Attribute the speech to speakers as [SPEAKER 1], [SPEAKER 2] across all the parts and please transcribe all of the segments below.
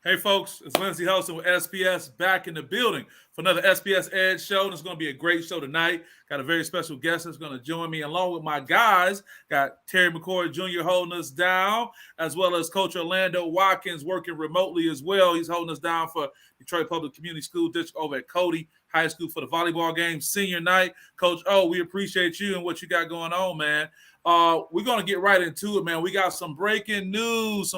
[SPEAKER 1] Hey, folks, it's Lindsey Helston with SPS back in the building for another SPS Edge Show. And it's going to be a great show tonight. Got a very special guest that's going to join me along with my guys. Got Terry McCord Jr. holding us down, as well as Coach Orlando Watkins working remotely as well. He's holding us down for Detroit Public Community School District over at Cody High School for the volleyball game senior night. Coach O, we appreciate you and what you got going on, man. We're going to get right into it, man. We got some breaking news.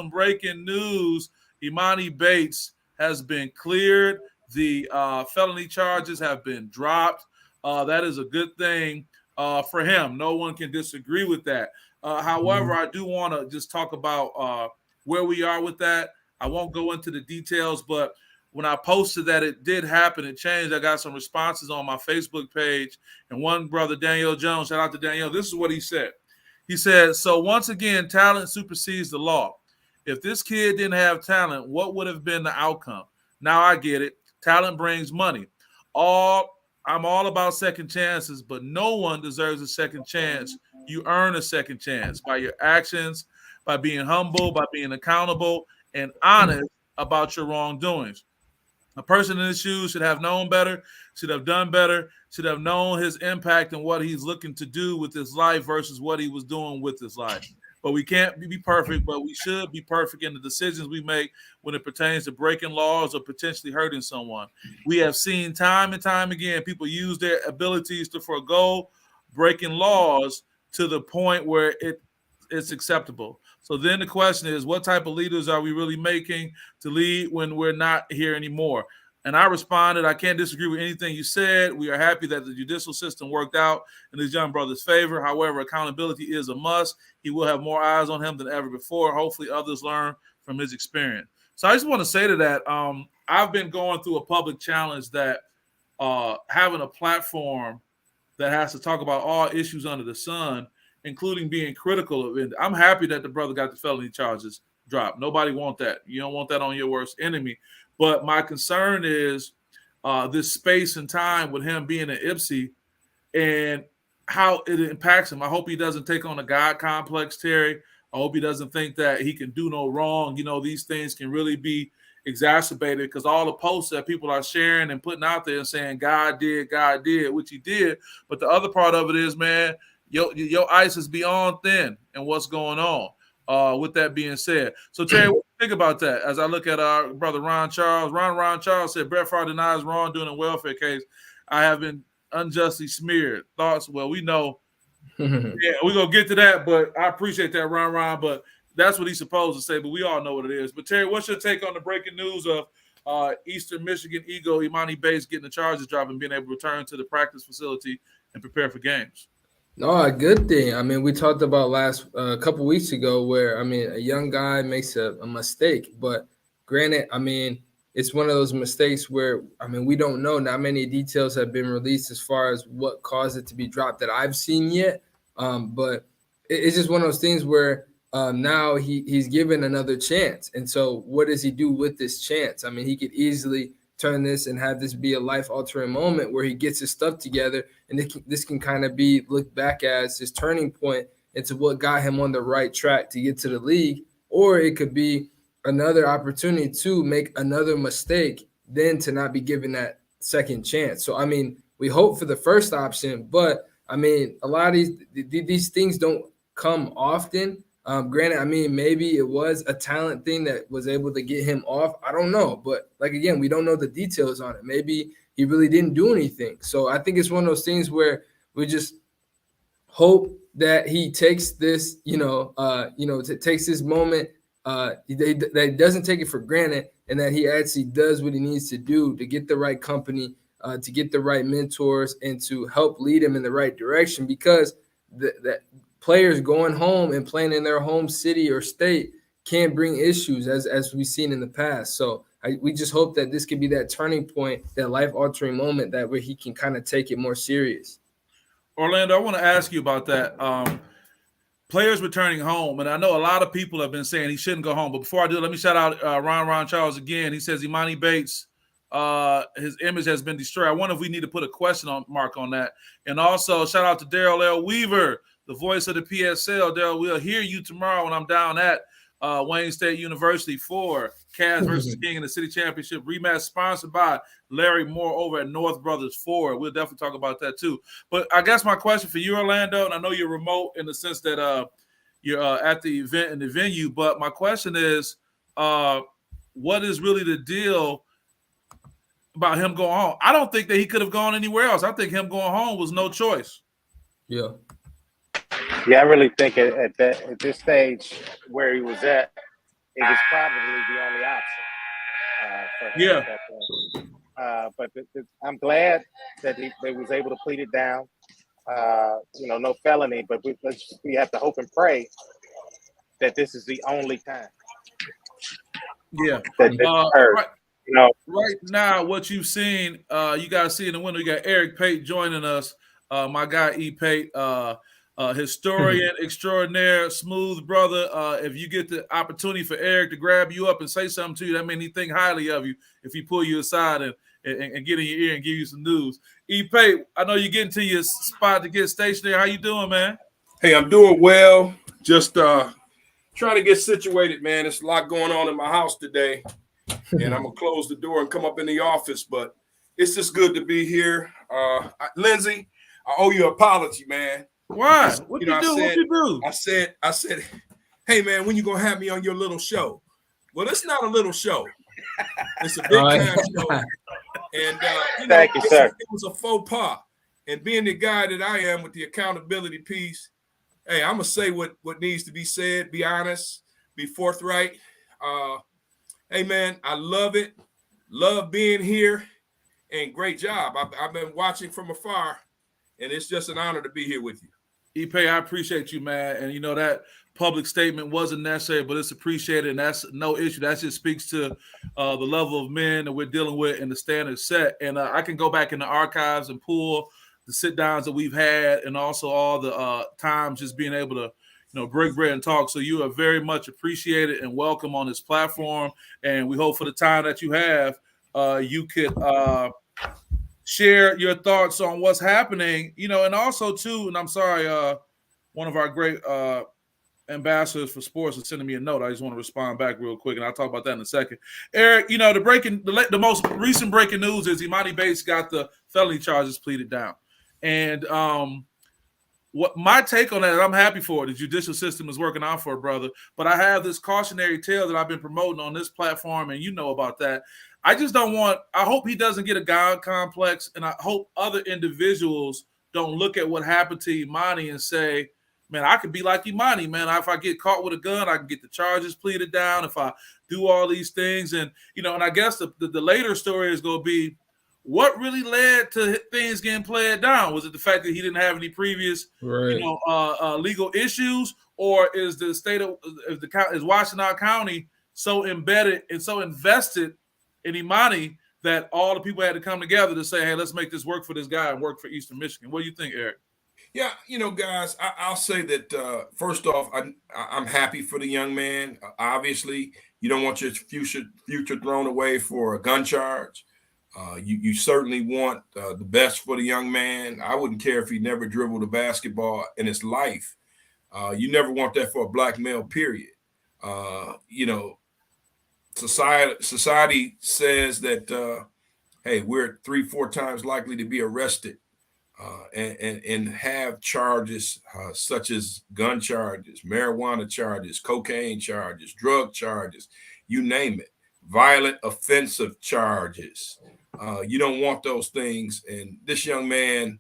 [SPEAKER 1] Emoni Bates has been cleared. The felony charges have been dropped. That is a good thing for him. No one can disagree with that. However, I do want to just talk about where we are with that. I won't go into the details, but when I posted that it did happen, it changed. I got some responses on my Facebook page. And one brother, Daniel Jones, shout out to Daniel. This is what he said. He said, so once again, talent supersedes the law. If this kid didn't have talent, what would have been the outcome? Now I get it. Talent brings money. I'm all about second chances, but no one deserves a second chance. You earn a second chance by your actions, by being humble, by being accountable, and honest about your wrongdoings. A person in his shoes should have known better, should have done better, should have known his impact and what he's looking to do with his life versus what he was doing with his life. But we can't be perfect, but we should be perfect in the decisions we make when it pertains to breaking laws or potentially hurting someone. We have seen time and time again people use their abilities to forego breaking laws to the point where it's acceptable. So then the question is, what type of leaders are we really making to lead when we're not here anymore? And I responded, I can't disagree with anything you said. We are happy that the judicial system worked out in this young brother's favor. However, accountability is a must. He will have more eyes on him than ever before. Hopefully others learn from his experience. So I just want to say to that, I've been going through a public challenge that having a platform that has to talk about all issues under the sun, including being critical of it. I'm happy that the brother got the felony charges dropped. Nobody want that. You don't want that on your worst enemy. But my concern is this space and time with him being at Ipsy and how it impacts him. I hope he doesn't take on a God complex, Terry. I hope he doesn't think that he can do no wrong. You know, these things can really be exacerbated because all the posts that people are sharing and putting out there and saying God did, which he did. But the other part of it is, man, your ice is beyond thin and what's going on. With that being said, so Terry, what do you think about that? As I look at our brother Ron Charles, Ron Charles said Brett Favre denies wrongdoing in welfare case. I have been unjustly smeared. Thoughts? Well, we know. Yeah, we're gonna get to that, but I appreciate that, Ron. But that's what he's supposed to say. But we all know what it is. But Terry, what's your take on the breaking news of Eastern Michigan Eagle Emoni Bates getting the charges dropped and being able to return to the practice facility and prepare for games?
[SPEAKER 2] No, a good thing. I mean, we talked about a couple weeks ago where, I mean, a young guy makes a mistake. But granted, I mean, it's one of those mistakes where, I mean, we don't know. Not many details have been released as far as what caused it to be dropped that I've seen yet. But it's just one of those things where now he's given another chance. And so what does he do with this chance? I mean, he could easily turn this and have this be a life-altering moment where he gets his stuff together, and this can kind of be looked back as his turning point into what got him on the right track to get to the league, or it could be another opportunity to make another mistake, then to not be given that second chance. So, I mean, we hope for the first option, but, I mean, a lot of these things don't come often. Granted, I mean, maybe it was a talent thing that was able to get him off. I don't know. But, like, again, we don't know the details on it. Maybe he really didn't do anything. So I think it's one of those things where we just hope that he takes this, takes this moment, that he doesn't take it for granted, and that he actually does what he needs to do to get the right company, to get the right mentors, and to help lead him in the right direction, because that players going home and playing in their home city or state can bring issues as we've seen in the past. So we just hope that this could be that turning point, that life-altering moment, that where he can kind of take it more serious.
[SPEAKER 1] Orlando, I want to ask you about that. Players returning home, and I know a lot of people have been saying he shouldn't go home. But before I do, let me shout out Ron Charles again. He says Emoni Bates, his image has been destroyed. I wonder if we need to put a question mark on that. And also shout out to Daryl L. Weaver, the voice of the PSL. Daryl, we'll hear you tomorrow when I'm down at Wayne State University for Cavs versus King in the City Championship rematch, sponsored by Larry Moore over at North Brothers Ford. We'll definitely talk about that too. But I guess my question for you, Orlando, and I know you're remote in the sense that you're at the event and the venue, but my question is, what is really the deal about him going home? I don't think that he could have gone anywhere else. I think him going home was no choice.
[SPEAKER 2] Yeah.
[SPEAKER 3] Yeah, I really think at this stage where he was at, it was probably the only option for him at that point. But I'm glad that they was able to plead it down. No felony, but we have to hope and pray that this is the only time.
[SPEAKER 1] Yeah. Right now, what you've seen, you guys see in the window, you got Eric Pate joining us. My guy E. Pate, historian extraordinaire, smooth brother. If you get the opportunity for Eric to grab you up and say something to you, that means he think highly of you if he pull you aside and get in your ear and give you some news. E. Pate, I know you're getting to your spot to get stationary. How you doing, man?
[SPEAKER 4] Hey, I'm doing well. Just trying to get situated, man. There's a lot going on in my house today. And I'm going to close the door and come up in the office. But it's just good to be here. Lindsay, I owe you an apology, man.
[SPEAKER 1] Why? What you do?
[SPEAKER 4] I said, hey, man, when you going to have me on your little show? Well, it's not a little show. It's a big time show. And,
[SPEAKER 3] Thank you, sir.
[SPEAKER 4] It was a faux pas. And being the guy that I am with the accountability piece, hey, I'm going to say what needs to be said, be honest, be forthright. Hey, man, I love it. Love being here. And great job. I've been watching from afar, and it's just an honor to be here with you.
[SPEAKER 1] Ipe, I appreciate you, man. And, that public statement wasn't necessary, but it's appreciated, and that's no issue. That just speaks to the level of men that we're dealing with and the standard set. And I can go back in the archives and pull the sit-downs that we've had and also all the times just being able to break bread and talk. So you are very much appreciated and welcome on this platform. And we hope for the time that you have, you could share your thoughts on what's happening, and also too, and I'm sorry, one of our great ambassadors for sports is sending me a note. I just want to respond back real quick, and I'll talk about that in a second. Eric, the most recent breaking news is Imani Bates got the felony charges pleaded down. And what my take on that, and I'm happy for it, the judicial system is working out for a brother, but I have this cautionary tale that I've been promoting on this platform, and you know about that. I hope he doesn't get a God complex, and I hope other individuals don't look at what happened to Imani and say, man, I could be like Imani, man. If I get caught with a gun, I can get the charges pleaded down if I do all these things. And, and I guess the later story is going to be, what really led to things getting played down? Was it the fact that he didn't have any previous, legal issues, or is the state of is Washington County so embedded and so invested in Imani that all the people had to come together to say, hey, let's make this work for this guy and work for Eastern Michigan? What do you think, Eric?
[SPEAKER 4] Yeah, guys, I'll say that first off, I'm happy for the young man. Obviously, you don't want your future thrown away for a gun charge. You certainly want the best for the young man. I wouldn't care if he never dribbled a basketball in his life. You never want that for a black male, period. Society says that, hey, we're 3-4 times likely to be arrested and have charges such as gun charges, marijuana charges, cocaine charges, drug charges, you name it, violent offensive charges. You don't want those things. And this young man,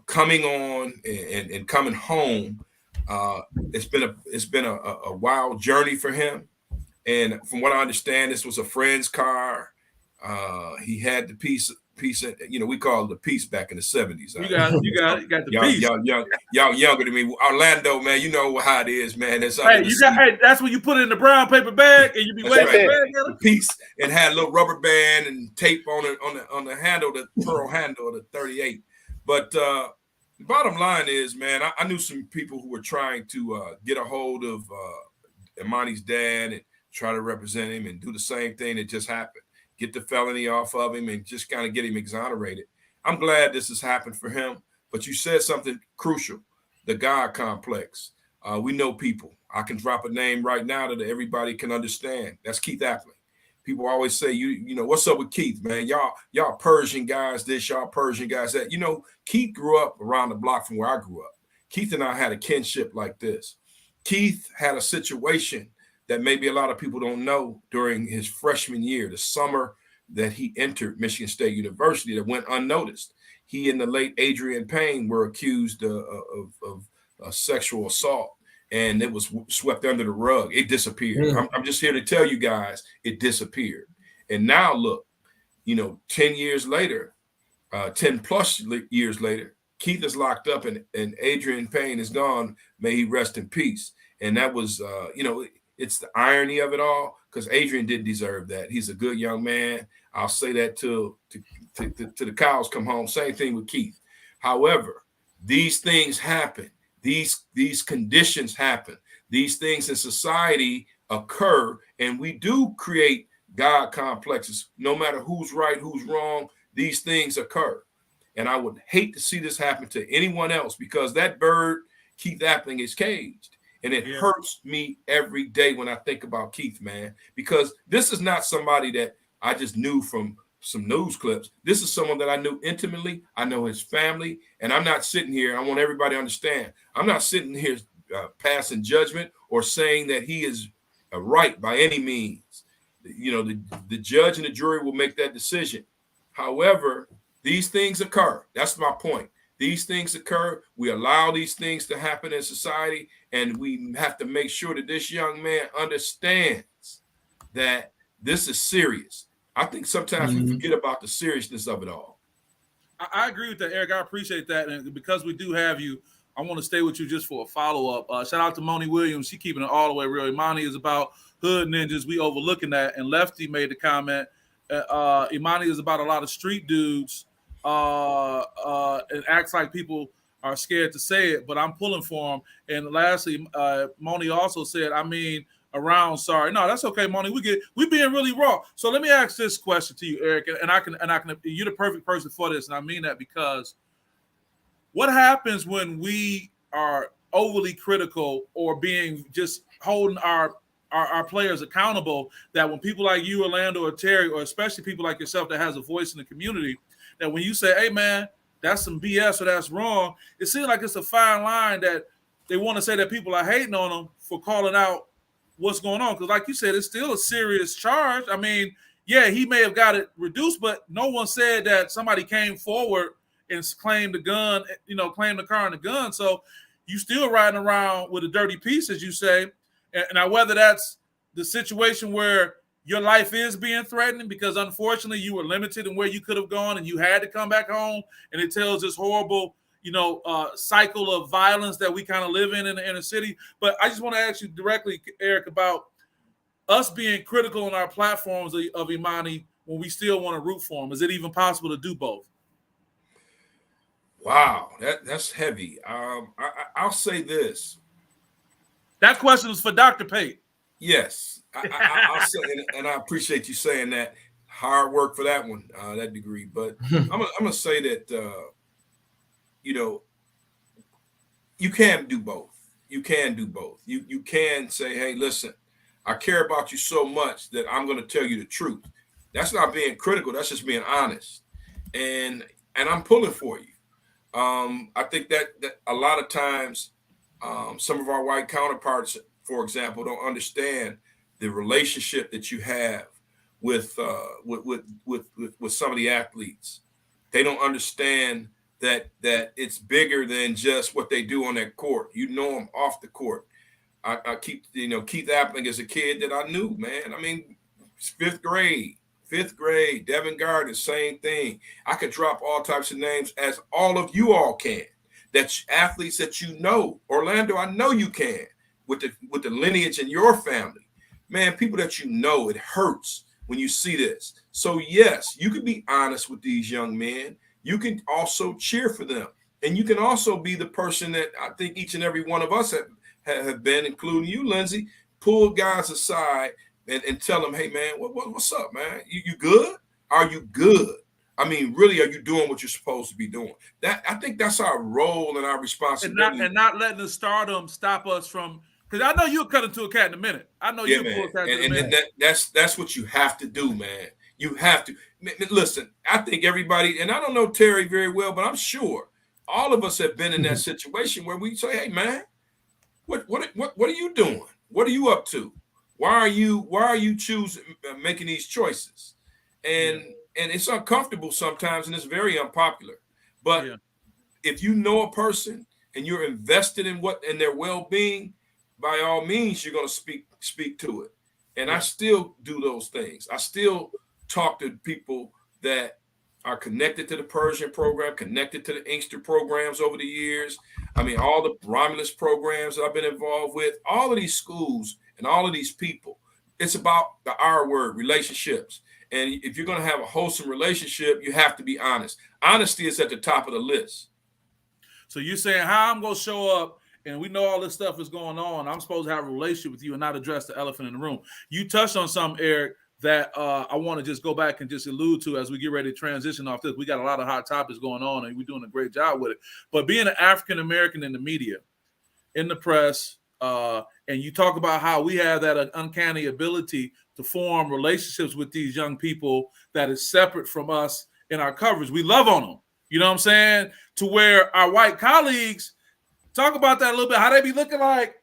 [SPEAKER 4] coming on and coming home, it's been a wild journey for him. And from what I understand, this was a friend's car. He had the piece, we called it the piece back in the 70s.
[SPEAKER 1] You got the piece.
[SPEAKER 4] Y'all younger than me. Orlando, man, you know how it is, man. That's
[SPEAKER 1] when you put it in the brown paper bag and you be waiting for
[SPEAKER 4] the piece, and had a little rubber band and tape on the handle, the pearl handle of the 38. But the bottom line is, man, I knew some people who were trying to get a hold of Imani's dad and try to represent him and do the same thing that just happened. Get the felony off of him and just kind of get him exonerated. I'm glad this has happened for him, but you said something crucial, the God complex. We know people. I can drop a name right now that everybody can understand. That's Keith Appling. People always say, you know, what's up with Keith, man? Y'all Persian guys this, y'all Persian guys that. You know, Keith grew up around the block from where I grew up. Keith and I had a kinship like this. Keith had a situation that maybe a lot of people don't know during his freshman year, the summer that he entered Michigan State University, that went unnoticed. He and the late Adrian Payne were accused of sexual assault, and it was swept under the rug. It disappeared.
[SPEAKER 2] Yeah.
[SPEAKER 4] I'm just here to tell you guys, it disappeared. And now look, you know, 10 years later, 10 plus years later, Keith is locked up and Adrian Payne is gone. May he rest in peace. And that was, you know, it's the irony of it all, because Adrian didn't deserve that. He's a good young man. I'll say that till the cows come home. Same thing with Keith. However, these things happen. These conditions happen. These things in society occur, and we do create God complexes. No matter who's right, who's wrong, these things occur. And I would hate to see this happen to anyone else, because that bird, Keith Appling, is caged. And it hurts me every day when I think about Keith, man, because this is not somebody that I just knew from some news clips. This is someone that I knew intimately. I know his family, and I'm not sitting here. I want everybody to understand. I'm not sitting here passing judgment or saying that he is right by any means. You know, the judge and the jury will make that decision. However, these things occur. That's my point. These things occur. We allow these things to happen in society, and we have to make sure that this young man understands that this is serious. I think sometimes we forget about the seriousness of it all.
[SPEAKER 1] I agree with that, Eric. I appreciate that. And because we do have you, I want to stay with you just for a follow-up. Shout out to Moni Williams. She keeping it all the way real. Imani is about hood ninjas. We overlooking that. And Lefty made the comment, Imani is about a lot of street dudes. It acts like people are scared to say it, but I'm pulling for them. And lastly, Moni also said, I mean, around sorry. No, that's okay, Moni. We being really raw. So let me ask this question to you, Eric, and I can you're the perfect person for this, and I mean that because what happens when we are overly critical or being just holding our players accountable, that when people like you, Orlando, or Terry, or especially people like yourself that has a voice in the community, that when you say, hey, man, that's some BS or that's wrong, it seems like it's a fine line that they want to say that people are hating on them for calling out what's going on. Because like you said, it's still a serious charge. I mean, yeah, he may have got it reduced, but no one said that somebody came forward and claimed the gun, claimed the car and the gun. So you still riding around with a dirty piece, as you say. And now whether that's the situation where your life is being threatened because unfortunately you were limited in where you could have gone and you had to come back home, and it tells this horrible, cycle of violence that we kind of live in the inner city. But I just want to ask you directly, Eric, about us being critical on our platforms of Imani when we still want to root for him. Is it even possible to do both?
[SPEAKER 4] Wow, that's heavy. I'll say this.
[SPEAKER 1] That question is for Dr. Pate.
[SPEAKER 4] Yes, I'll say, and I appreciate you saying that. Hard work for that one, that degree. But I'm gonna say that you can do both. You can do both. You can say, hey, listen, I care about you so much that I'm going to tell you the truth. That's not being critical. That's just being honest. And I'm pulling for you. I think that a lot of times some of our white counterparts, for example, don't understand the relationship that you have with some of the athletes. They don't understand that it's bigger than just what they do on that court. You know them off the court. I keep, Keith Appling is a kid that I knew, man. I mean, fifth grade, Devin Gardner, same thing. I could drop all types of names, as all of you all can. That's athletes that you know. Orlando, I know you can, with the lineage in your family. Man, people that you know, it hurts when you see this. So yes, you can be honest with these young men. You can also cheer for them. And you can also be the person that I think each and every one of us have been, including you, Lindsay, pull guys aside and tell them, hey, man, what's up, man? You good? Are you good? I mean, really, are you doing what you're supposed to be doing? I think that's our role and our responsibility.
[SPEAKER 1] And not letting the stardom stop us from Because I know you'll cut into a cat in a minute. I know you'll pull a cat in a minute.
[SPEAKER 4] That's what you have to do, man. You have to listen. I think everybody, and I don't know Terry very well, but I'm sure all of us have been in that situation where we say, "Hey, man, what are you doing? What are you up to? Why are you choosing making these choices?" And it's uncomfortable sometimes, and it's very unpopular. But if you know a person and you're invested in their well-being, by all means, you're going to speak to it. And I still do those things. I still talk to people that are connected to the Persian program, connected to the Inkster programs over the years. I mean, all the Romulus programs that I've been involved with, all of these schools and all of these people. It's about the R word, relationships. And if you're going to have a wholesome relationship, you have to be honest. Honesty is at the top of the list.
[SPEAKER 1] So you're saying how I'm going to show up, and we know all this stuff is going on. I'm supposed to have a relationship with you and not address the elephant in the room. You touched on something, Eric, that I want to just go back and just allude to as we get ready to transition off this. We got a lot of hot topics going on, and we're doing a great job with it. But being an African-American in the media, in the press, and you talk about how we have that uncanny ability to form relationships with these young people that is separate from us in our coverage. We love on them. You know what I'm saying? To where our white colleagues talk about that a little bit, how they be looking like,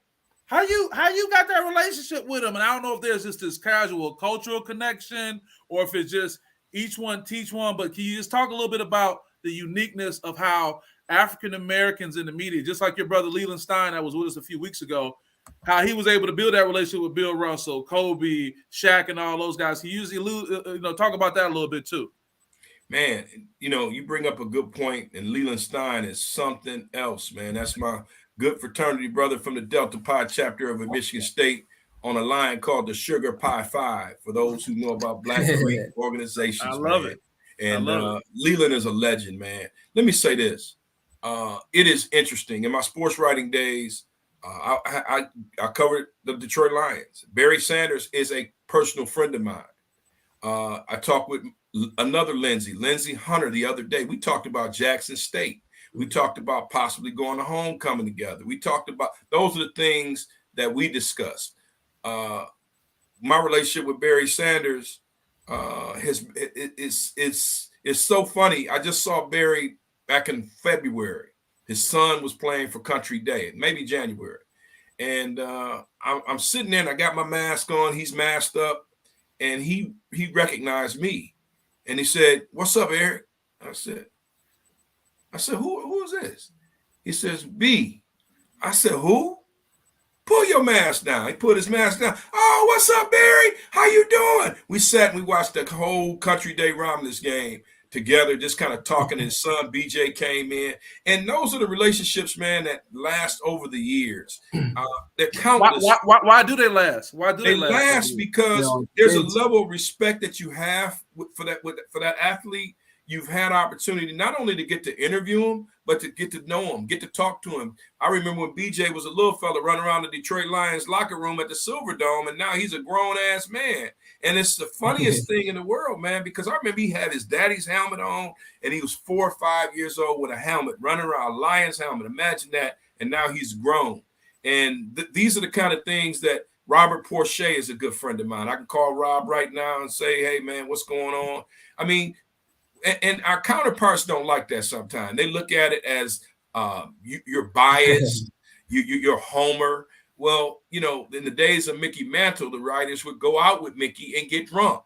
[SPEAKER 1] how you got that relationship with them? And I don't know if there's just this casual cultural connection or if it's just each one teach one, but can you just talk a little bit about the uniqueness of how African Americans in the media, just like your brother Leland Stein that was with us a few weeks ago, how he was able to build that relationship with Bill Russell, Kobe, Shaq, and all those guys. He usually talk about that a little bit too.
[SPEAKER 4] Man, you bring up a good point, and Leland Stein is something else, man. That's my good fraternity brother from the Delta Pi chapter of Michigan State on a line called the Sugar Pi 5, for those who know about Black Greek organizations.
[SPEAKER 1] I love it.
[SPEAKER 4] And Leland is a legend, man. Let me say this. It is interesting. In my sports writing days, I covered the Detroit Lions. Barry Sanders is a personal friend of mine. I talked with another Lindsey Hunter the other day. We talked about Jackson State. We talked about possibly going to homecoming together. We talked about, those are the things that we discussed. My relationship with Barry Sanders is so funny. I just saw Barry back in February. His son was playing for Country Day, maybe January. And I'm sitting there and I got my mask on. He's masked up and he recognized me. And he said, "What's up, Eric?" I said, who is this? He says, "B." I said, "Who?" "Pull your mask down." He put his mask down. "Oh, what's up, Barry? How you doing?" We sat and we watched the whole Country Day Romulus game together, just kind of talking. His son, BJ, came in. And those are the relationships, man, that last over the years. They're countless.
[SPEAKER 1] Why do they last? Why do
[SPEAKER 4] they last? Because there's a level of respect that you have for that athlete. You've had opportunity not only to get to interview him, but to get to know him, get to talk to him. I remember when BJ was a little fella running around the Detroit Lions locker room at the Silver Dome, and now he's a grown-ass man. And it's the funniest thing in the world, man, because I remember he had his daddy's helmet on, and he was 4 or 5 years old with a helmet, running around, a Lions helmet. Imagine that. And now he's grown. And these are the kind of things that Robert Porcher is a good friend of mine. I can call Rob right now and say, "Hey, man, what's going on?" I mean, and our counterparts don't like that sometimes. They look at it as you're biased, you're Homer. Well, in the days of Mickey Mantle, the writers would go out with Mickey and get drunk.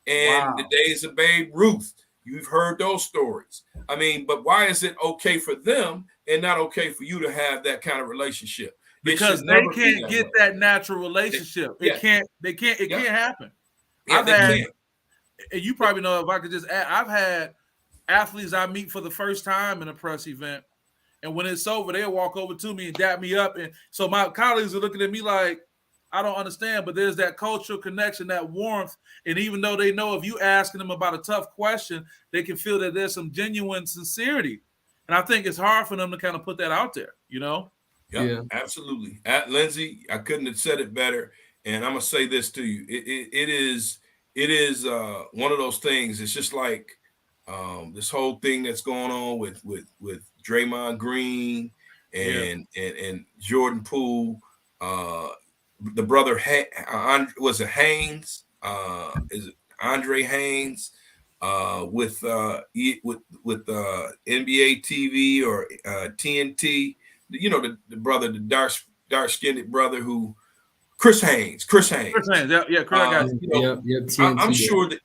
[SPEAKER 4] And the days of Babe Ruth, you've heard those stories. I mean, but why is it okay for them and not okay for you to have that kind of relationship?
[SPEAKER 1] Because they can't get that natural relationship. It can't happen. And you probably know, if I could just add, I've had athletes I meet for the first time in a press event, and when it's over, they'll walk over to me and dap me up. And so my colleagues are looking at me like, I don't understand, but there's that cultural connection, that warmth. And even though they know if you asking them about a tough question, they can feel that there's some genuine sincerity. And I think it's hard for them to kind of put that out there,
[SPEAKER 4] Yeah, absolutely. Lindsey, I couldn't have said it better. And I'm going to say this to you. It is one of those things. It's just like this whole thing that's going on with Draymond Green and Jordan Poole. the brother was it Haynes? Is it Andre Haynes? With NBA TV or TNT, the brother, the dark-skinned brother who Chris Haynes.
[SPEAKER 1] Yeah, Chris.
[SPEAKER 4] I'm sure that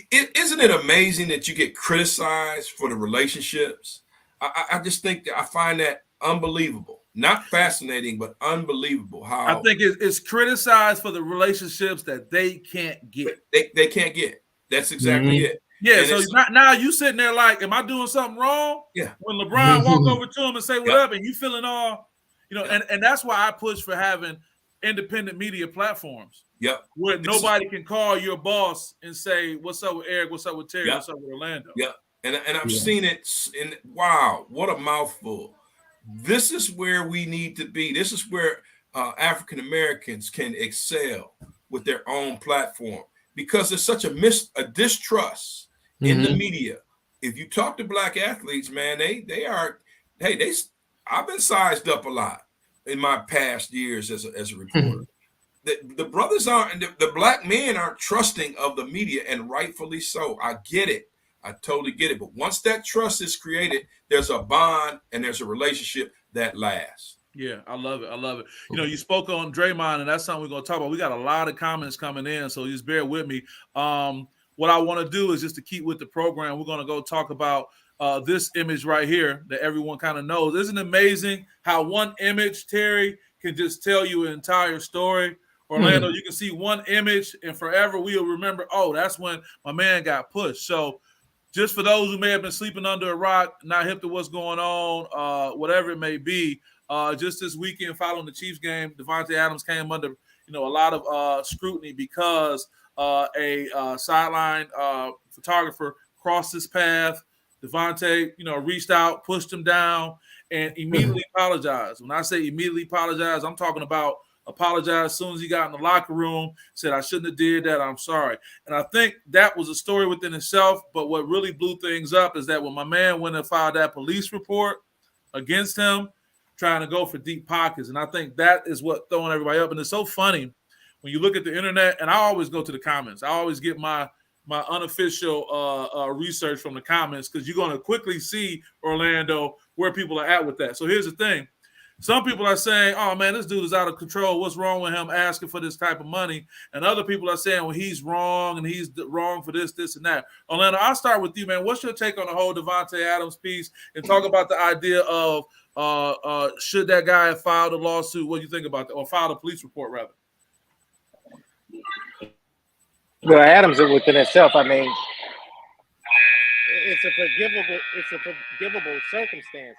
[SPEAKER 4] isn't it amazing that you get criticized for the relationships? I just think that I find that unbelievable. Not fascinating, but unbelievable. How
[SPEAKER 1] I think it's criticized for the relationships that they can't get.
[SPEAKER 4] They can't get. That's exactly it.
[SPEAKER 1] Yeah, and so now you sitting there like, am I doing something wrong?
[SPEAKER 4] Yeah.
[SPEAKER 1] When LeBron walk over to him and say what up, and you feeling all, and that's why I push for having independent media platforms.
[SPEAKER 4] Yep.
[SPEAKER 1] Where nobody can call your boss and say, what's up with Eric? What's up with Terry? What's up with Orlando?
[SPEAKER 4] Yep. And I've seen it in wow, what a mouthful. This is where we need to be. This is where African Americans can excel with their own platform, because there's such a distrust in the media. If you talk to black athletes, man, I've been sized up a lot in my past years as a reporter. The brothers aren't, the black men aren't trusting of the media, and rightfully so. I get it. I totally get it. But once that trust is created, there's a bond and there's a relationship that lasts.
[SPEAKER 1] Yeah, I love it. You spoke on Draymond, and that's something we're going to talk about. We got a lot of comments coming in, so just bear with me. What I want to do is just to keep with the program, we're going to go talk about this image right here that everyone kind of knows. Isn't it amazing how one image, Terry, can just tell you an entire story? Orlando, you can see one image, and forever we'll remember, oh, that's when my man got pushed. So just for those who may have been sleeping under a rock, not hip to what's going on, whatever it may be, just this weekend following the Chiefs game, Davante Adams came under a lot of scrutiny because a sideline photographer crossed his path. Davante, reached out, pushed him down, and immediately apologized. When I say immediately apologized, I'm talking about apologized as soon as he got in the locker room, said, I shouldn't have did that, I'm sorry. And I think that was a story within itself, but what really blew things up is that when my man went and filed that police report against him, trying to go for deep pockets, and I think that is what throwing everybody up. And it's so funny when you look at the internet, and I always go to the comments. I always get my unofficial research from the comments, because you're going to quickly see, Orlando, where people are at with that. So here's the thing. Some people are saying, oh, man, this dude is out of control. What's wrong with him asking for this type of money? And other people are saying, well, he's wrong, and he's wrong for this, and that. Orlando, I'll start with you, man. What's your take on the whole Davante Adams piece, and talk about the idea of should that guy have filed a lawsuit? What do you think about that? Or filed a police report, rather?
[SPEAKER 3] Well, Adams within itself, I mean, it's a forgivable circumstance.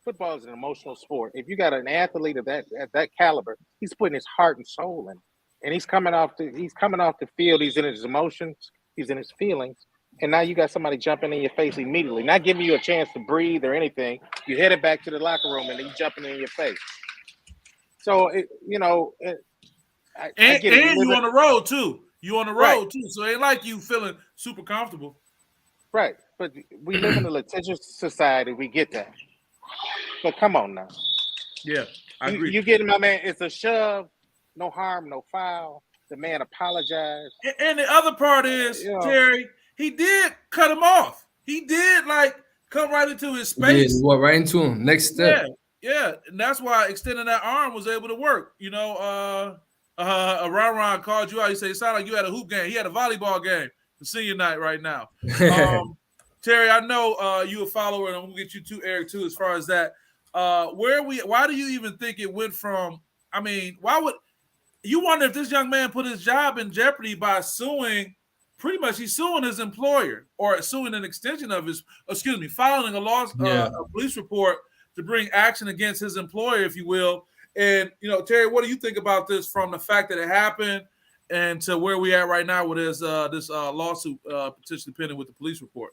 [SPEAKER 3] Football is an emotional sport. If you got an athlete of that caliber, he's putting his heart and soul in, and he's coming off the field. He's in his emotions, he's in his feelings, and now you got somebody jumping in your face immediately, not giving you a chance to breathe or anything. You headed back to the locker room, and he's jumping in your face. So I get it.
[SPEAKER 1] And you on the road too. You on the road too, so it ain't like you feeling super comfortable.
[SPEAKER 3] Right, but we live in a litigious society. We get that. But come on now.
[SPEAKER 1] Yeah, I agree.
[SPEAKER 3] You getting my man? It's a shove, no harm, no foul. The man apologized.
[SPEAKER 1] And the other part is, Terry, he did cut him off. He did come right into his space.
[SPEAKER 2] Yeah, right into him. Next step.
[SPEAKER 1] Yeah, and that's why extending that arm was able to work. Ron called you out. He said it sounded like you had a hoop game. He had a volleyball game. The senior night right now. Terry, I know you a follower, and I'm gonna get you too, Eric, too, as far as that. Why do you even think it went from? I mean, why would you wonder if this young man put his job in jeopardy by suing? Pretty much, he's suing his employer, or suing an extension of filing a police report to bring action against his employer, if you will. And Terry, what do you think about this from the fact that it happened and to where we at right now with this lawsuit potentially pending with the police report?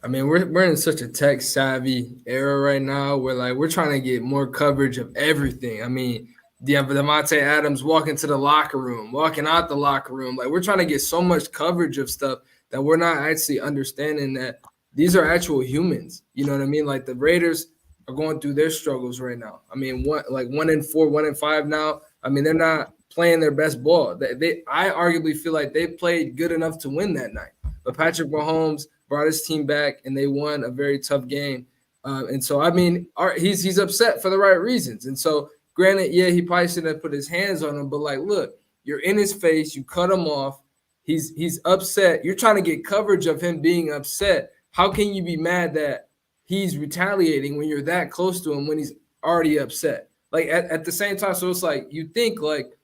[SPEAKER 2] I mean, we're in such a tech savvy era right now where we're trying to get more coverage of everything. I mean, Davante Adams walking to the locker room, walking out the locker room. We're trying to get so much coverage of stuff that we're not actually understanding that these are actual humans. You know what I mean? The Raiders are going through their struggles right now. I mean, 1-4, 1-5 now. I mean, they're not playing their best ball. I arguably feel like they played good enough to win that night. But Patrick Mahomes brought his team back, and they won a very tough game. And so, I mean, he's upset for the right reasons. And so, granted, yeah, he probably shouldn't have put his hands on him. But, like, look, you're in his face. You cut him off. He's upset. You're trying to get coverage of him being upset. How can you be mad that he's retaliating when you're that close to him when he's already upset? Like, at the same time, so it's like you think, like,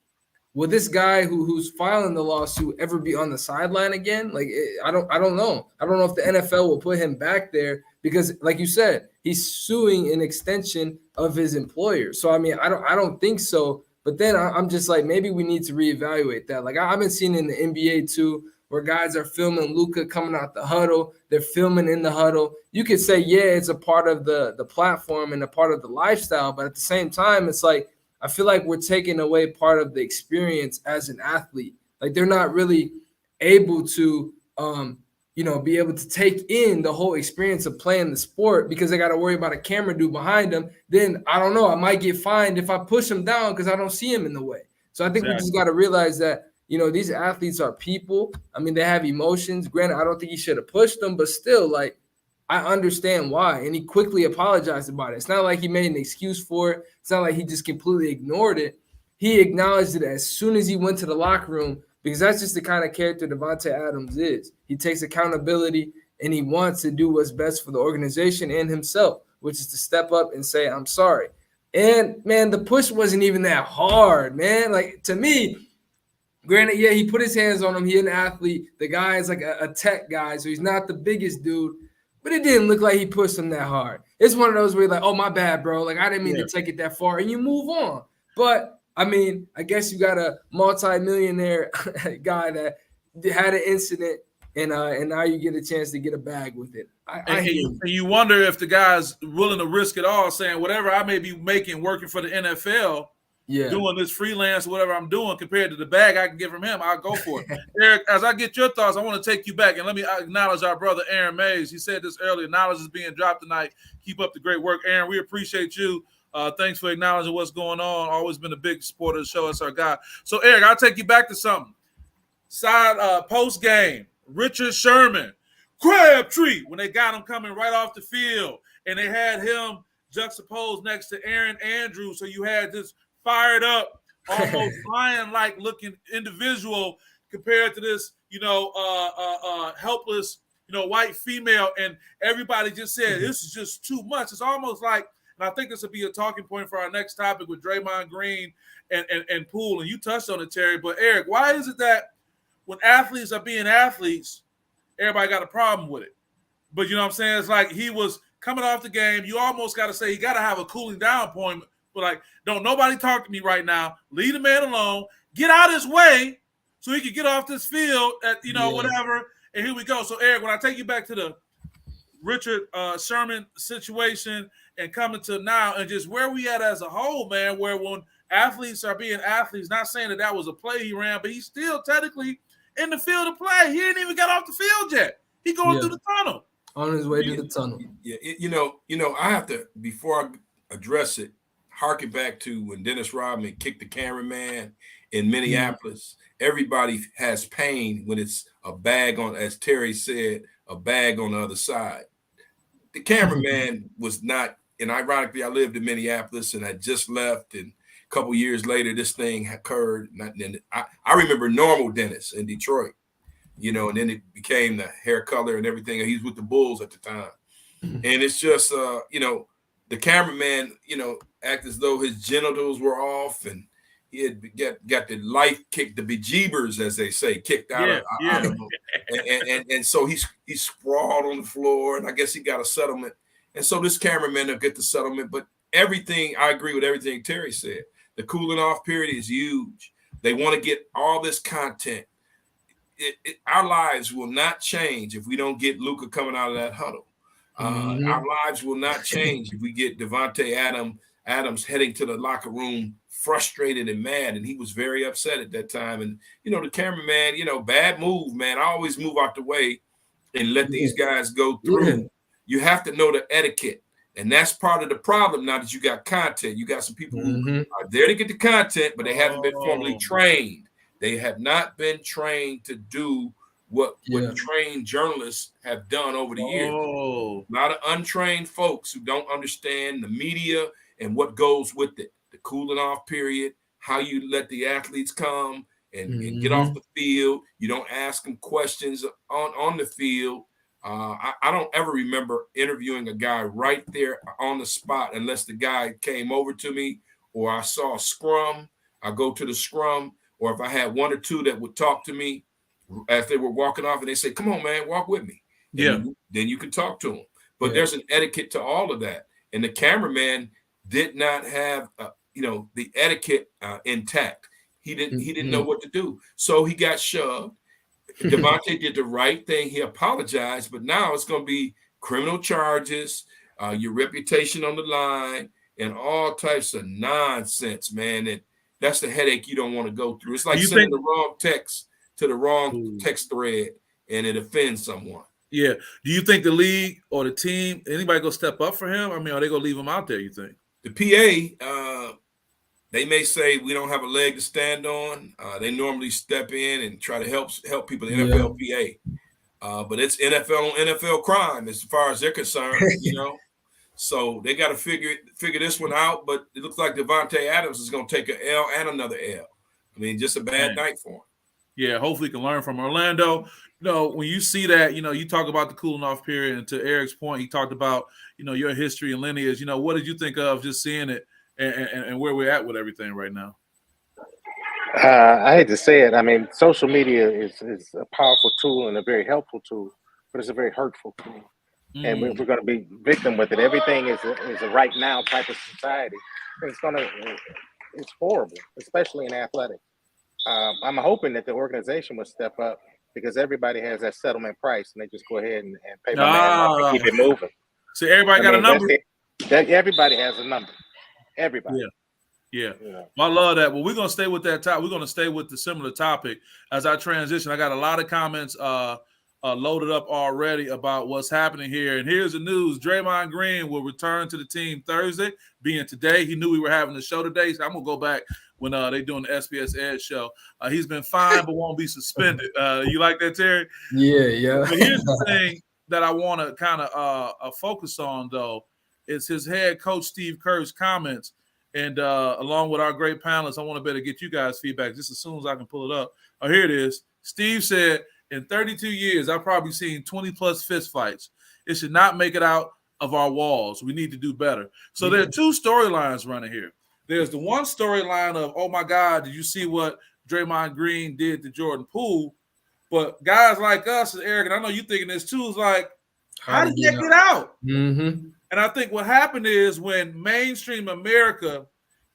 [SPEAKER 2] will this guy who's filing the lawsuit ever be on the sideline again? Like, I don't know. I don't know if the NFL will put him back there because, like you said, he's suing an extension of his employer. So, I mean, I don't think so. But then I'm just like, maybe we need to reevaluate that. Like, I've been seeing in the NBA too, where guys are filming Luka coming out the huddle. They're filming in the huddle. You could say, yeah, it's a part of the platform and a part of the lifestyle. But at the same time, it's like, I feel like we're taking away part of the experience as an athlete. Like, they're not really able to, be able to take in the whole experience of playing the sport because they got to worry about a camera dude behind them. Then I don't know, I might get fined if I push them down because I don't see him in the way. So I think we just got to realize that, these athletes are people. I mean, they have emotions. Granted, I don't think he should have pushed them, but still, like, I understand why. And he quickly apologized about it. It's not like he made an excuse for it. It's not like he just completely ignored it. He acknowledged it as soon as he went to the locker room because that's just the kind of character Davante Adams is. He takes accountability and he wants to do what's best for the organization and himself, which is to step up and say, I'm sorry. And, man, the push wasn't even that hard, man. Like, to me, granted, yeah, he put his hands on him. He's an athlete. The guy is like a tech guy, so he's not the biggest dude. But it didn't look like he pushed him that hard. It's one of those where you're like, oh, my bad, bro. Like, I didn't mean to take it that far. And you move on. But, I mean, I guess you got a multi-millionaire guy that had an incident, and now you get a chance to get a bag with it.
[SPEAKER 1] And you wonder if the guy's willing to risk it all, saying whatever I may be making working for the NFL, doing this freelance, whatever I'm doing, compared to the bag I can get from him, I'll go for it. Eric, as I get your thoughts, I want to take you back and let me acknowledge our brother Aaron Mays. He said this earlier. Knowledge is being dropped tonight. Keep up the great work, Aaron. We appreciate you. Thanks for acknowledging what's going on. Always been a big supporter of the show. That's our guy. So, Eric, I'll take you back to something. Post game, Richard Sherman, Crabtree, when they got him coming right off the field, and they had him juxtaposed next to Aaron Andrews. So you had this fired up, almost lion-like looking individual compared to this, helpless, white female. And everybody just said, this is just too much. It's almost like, and I think this will be a talking point for our next topic with Draymond Green and Poole. And you touched on it, Terry. But, Eric, why is it that when athletes are being athletes, everybody got a problem with it? But, you know what I'm saying? It's like he was coming off the game. You almost got to say you got to have a cooling down point. But, like, don't nobody talk to me right now. Leave the man alone. Get out his way so he can get off this field at, whatever. And here we go. So, Eric, when I take you back to the Richard Sherman situation and coming to now and just where we at as a whole, man, where when athletes are being athletes, not saying that was a play he ran, but he's still technically in the field of play. He ain't even got off the field yet. He going through the tunnel.
[SPEAKER 2] On his way to the tunnel.
[SPEAKER 4] Yeah, I have to, before I address it, harken back to when Dennis Rodman kicked the cameraman in Minneapolis. Everybody has pain when it's a bag on, as Terry said, a bag on the other side. The cameraman was not, and ironically, I lived in Minneapolis and I just left, and a couple years later, this thing occurred. And I remember normal Dennis in Detroit, and then it became the hair color and everything. He was with the Bulls at the time. And it's just, the cameraman, act as though his genitals were off and he had got the life kicked, the bejeebers, as they say, kicked out of him. And so he sprawled on the floor, and I guess he got a settlement. And so this cameraman will get the settlement. But everything, I agree with everything Terry said. The cooling off period is huge. They want to get all this content. Our lives will not change if we don't get Luka coming out of that huddle. Our lives will not change if we get Davante Adams heading to the locker room frustrated and mad, and he was very upset at that time. And the cameraman, bad move, man. I always move out the way and let these guys go through. You have to know the etiquette. And that's part of the problem now that you got content. You got some people who are there to get the content, but they haven't been formally trained. They have not been trained to do what trained journalists have done over the years. A lot of untrained folks who don't understand the media and what goes with it, the cooling off period, how you let the athletes come and get off the field. You don't ask them questions on the field. I don't ever remember interviewing a guy right there on the spot unless the guy came over to me or I saw a scrum. I go to the scrum, or if I had one or two that would talk to me as they were walking off and they say, "Come on, man, walk with me." And then you can talk to them. But there's an etiquette to all of that. And the cameraman did not have, the etiquette intact. He didn't know what to do. So he got shoved. Devontae did the right thing. He apologized, but now it's going to be criminal charges, your reputation on the line, and all types of nonsense, man. And that's the headache you don't want to go through. It's like sending the wrong text to the wrong text thread, and it offends someone.
[SPEAKER 1] Yeah. Do you think the league or the team, anybody going to step up for him? I mean, are they going to leave him out there, you think?
[SPEAKER 4] The PA, they may say we don't have a leg to stand on. They normally step in and try to help people in the NFLPA. But it's NFL on NFL crime as far as they're concerned, So they got to figure this one out. But it looks like Devontae Adams is going to take an L and another L. I mean, just a bad night for him.
[SPEAKER 1] Yeah, hopefully he can learn from Orlando. When you see that, you talk about the cooling off period, and to Eric's point, he talked about, your history and lineage. What did you think of just seeing it and where we're at with everything right now?
[SPEAKER 3] I hate to say it. I mean, social media is a powerful tool and a very helpful tool, but it's a very hurtful tool. And we're going to be victim with it. Everything is a right now type of society. It's horrible, especially in athletics. I'm hoping that the organization will step up because everybody has that settlement price and they just go ahead and pay my man off and keep it moving.
[SPEAKER 1] So everybody got a number?
[SPEAKER 3] Everybody has a number. Everybody.
[SPEAKER 1] Yeah. Well, I love that. Well, we're going to stay with that topic. We're going to stay with the similar topic as I transition. I got a lot of comments loaded up already about what's happening here. And here's the news. Draymond Green will return to the team Thursday, being today. He knew we were having the show today, so I'm going to go back when they're doing the SPS Edge Show. He's been fined but won't be suspended. You like that, Terry?
[SPEAKER 2] Yeah.
[SPEAKER 1] But here's the thing that I want to kind of focus on, though, is his head coach Steve Kerr's comments. And along with our great panelists, I want to better get you guys' feedback just as soon as I can pull it up. Oh, here it is. Steve said, in 32 years, I've probably seen 20-plus fistfights. It should not make it out of our walls. We need to do better. So there are two storylines running here. There's the one storyline of, oh, my God, did you see what Draymond Green did to Jordan Poole? But guys like us, and Eric, and I know you're thinking this too, is like, how did that get out? And I think what happened is when mainstream America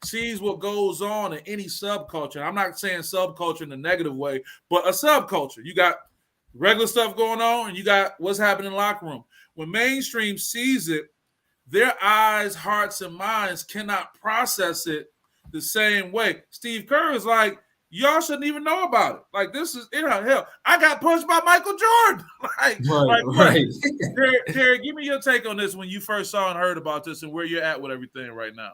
[SPEAKER 1] sees what goes on in any subculture, I'm not saying subculture in a negative way, but a subculture. You got regular stuff going on and you got what's happening in the locker room. When mainstream sees it, their eyes, hearts, and minds cannot process it the same way. Steve Kerr is like, y'all shouldn't even know about it. Like, this is hell. I got punched by Michael Jordan. Right. Terry, give me your take on this when you first saw and heard about this and where you're at with everything right now.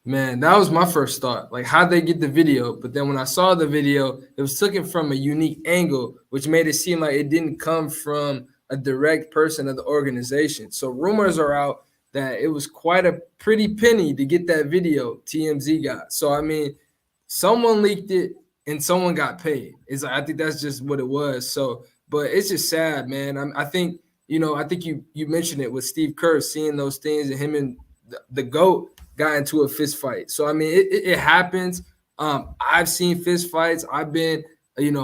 [SPEAKER 2] Man, that was my first thought. Like, how'd they get the video? But then when I saw the video, it was taken from a unique angle, which made it seem like it didn't come from a direct person of the organization. So rumors are out that it was quite a pretty penny to get that video TMZ got. So, I mean, someone leaked it and someone got paid. I think that's just what it was. So, but it's just sad, man. I think you mentioned it with Steve Kerr, seeing those things, and him and the GOAT got into a fist fight. So, I mean, it happens. I've seen fist fights. I've been,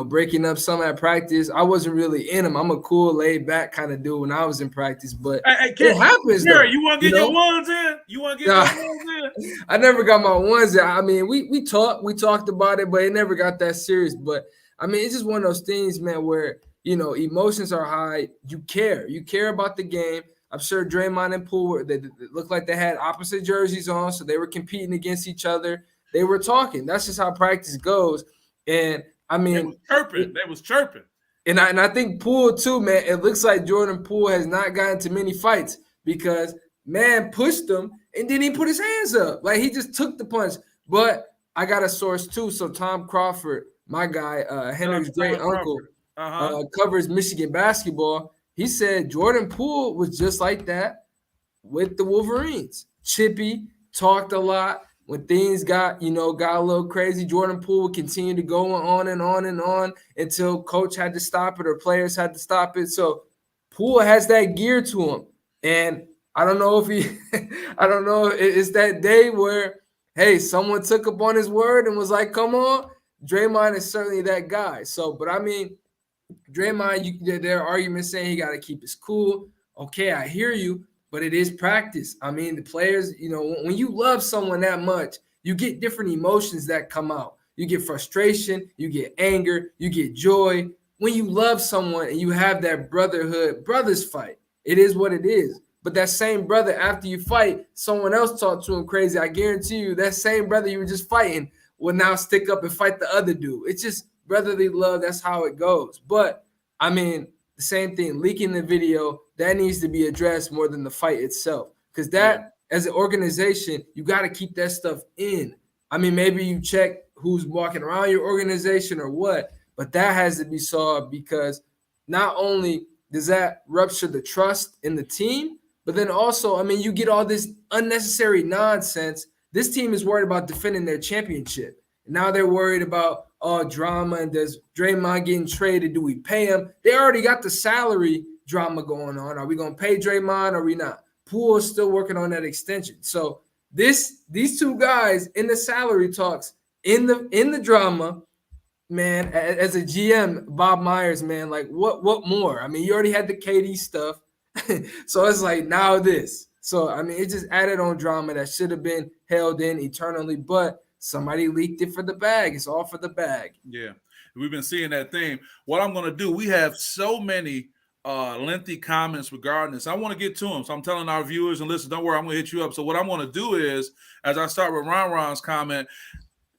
[SPEAKER 2] breaking up some at practice. I wasn't really in them. I'm a cool, laid back kind of dude when I was in practice, but it happens.
[SPEAKER 1] Terry, you want to get your ones in? You want to get your ones in?
[SPEAKER 2] I never got my ones in. I mean, we talked about it, but it never got that serious. But I mean, it's just one of those things, man, where, emotions are high. You care about the game. I'm sure Draymond and Poole, they looked like they had opposite jerseys on, so they were competing against each other. They were talking. That's just how practice goes. And I mean,
[SPEAKER 1] they was chirping.
[SPEAKER 2] And I think Poole too, man. It looks like Jordan Poole has not gotten to many fights because man pushed him, and then he put his hands up. Like, he just took the punch. But I got a source too. So Tom Crawford, my guy, Henry's great uncle, covers Michigan basketball. He said Jordan Poole was just like that with the Wolverines. Chippy, talked a lot. When things got a little crazy, Jordan Poole would continue to go on and on and on until coach had to stop it or players had to stop it. So Poole has that gear to him. And I don't know it's that day where, hey, someone took up on his word and was like, come on. Draymond is certainly that guy. So, but I mean, Draymond, there are arguments saying he got to keep his cool. Okay, I hear you. But it is practice. I mean, the players, when you love someone that much, you get different emotions that come out. You get frustration, you get anger, you get joy. When you love someone and you have that brothers fight, it is what it is. But that same brother, after you fight, someone else talked to him crazy. I guarantee you that same brother you were just fighting will now stick up and fight the other dude. It's just brotherly love. That's how it goes. But, I mean, the same thing, leaking the video, that needs to be addressed more than the fight itself. Because as an organization, you got to keep that stuff in. I mean, maybe you check who's walking around your organization or what, but that has to be solved, because not only does that rupture the trust in the team, but then also, I mean, you get all this unnecessary nonsense. This team is worried about defending their championship. Now they're worried about drama, and does Draymond getting traded? Do we pay him? They already got the salary drama going on. Are we going to pay Draymond or are we not? Poole is still working on that extension. So these two guys in the salary talks, in the drama, man, as a GM, Bob Myers, man, like what more? I mean, you already had the KD stuff. So it's like now this. So, I mean, it just added on drama that should have been held in eternally, but somebody leaked it for the bag. It's all for the bag.
[SPEAKER 1] Yeah, we've been seeing that theme. What I'm going to do, we have so many lengthy comments regarding this. I want to get to them. So I'm telling our viewers and listeners, don't worry, I'm going to hit you up. So what I'm going to do is, as I start with Ron's comment,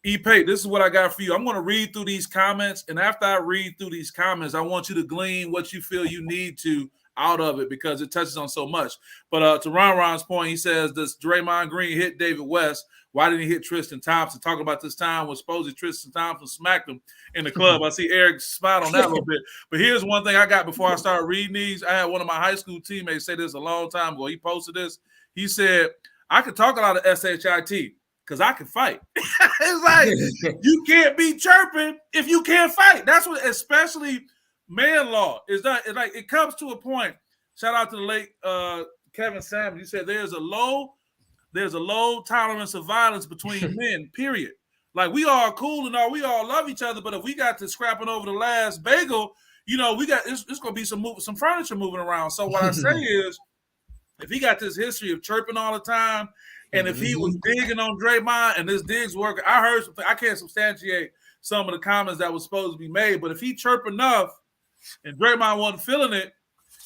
[SPEAKER 1] Pate, this is what I got for you. I'm going to read through these comments. And after I read through these comments, I want you to glean what you feel you need to out of it, because it touches on so much. But to Ron's point, he says, does Draymond Green hit David West? Why didn't he hit Tristan Thompson? Talking about this time when supposedly Tristan Thompson smacked him in the club. I see Eric smiled on that a little bit. But here's one thing I got before I start reading these. I had one of my high school teammates say this a long time ago. He posted this. He said, I could talk a lot of SHIT because I can fight. It's like, you can't be chirping if you can't fight. That's what, especially man law, is that it's like it comes to a point. Shout out to the late Kevin Samuels. He said there's a low tolerance of violence between men, period. Like, we all cool and all, we all love each other, but if we got to scrapping over the last bagel, we got it's going to be some furniture moving around. So what I say is, if he got this history of chirping all the time, and if he was digging on Draymond and this dig's working, I can't substantiate some of the comments that was supposed to be made, but if he chirp enough and Draymond wasn't feeling it,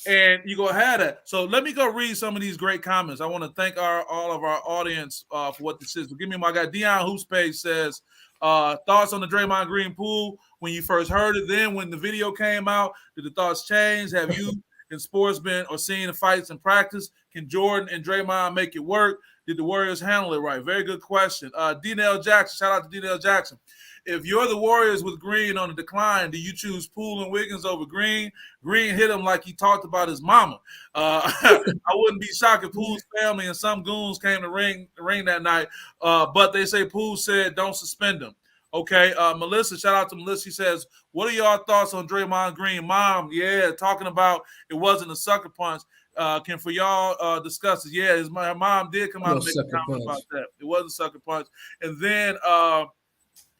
[SPEAKER 1] and you go have that. So let me go read some of these great comments. I want to thank all of our audience for what this is. But give me my guy. Dion Hoops page says, thoughts on the Draymond Green Poole when you first heard it, then when the video came out, did the thoughts change? Have you in sports been or seen the fights in practice? Can Jordan and Draymond make it work? Did the Warriors handle it right? Very good question. D-Nell Jackson, shout out to D-Nell Jackson. If you're the Warriors with Green on the decline, do you choose Poole and Wiggins over Green? Green hit him like he talked about his mama. I wouldn't be shocked if Poole's family and some goons came to ring that night. But they say Poole said don't suspend him. Okay, Melissa, shout out to Melissa. She says, what are y'all thoughts on Draymond Green? Mom, yeah, talking about it wasn't a sucker punch. Can for y'all discuss it? Yeah, my mom did come out and make a comment about that. It wasn't a sucker punch. And then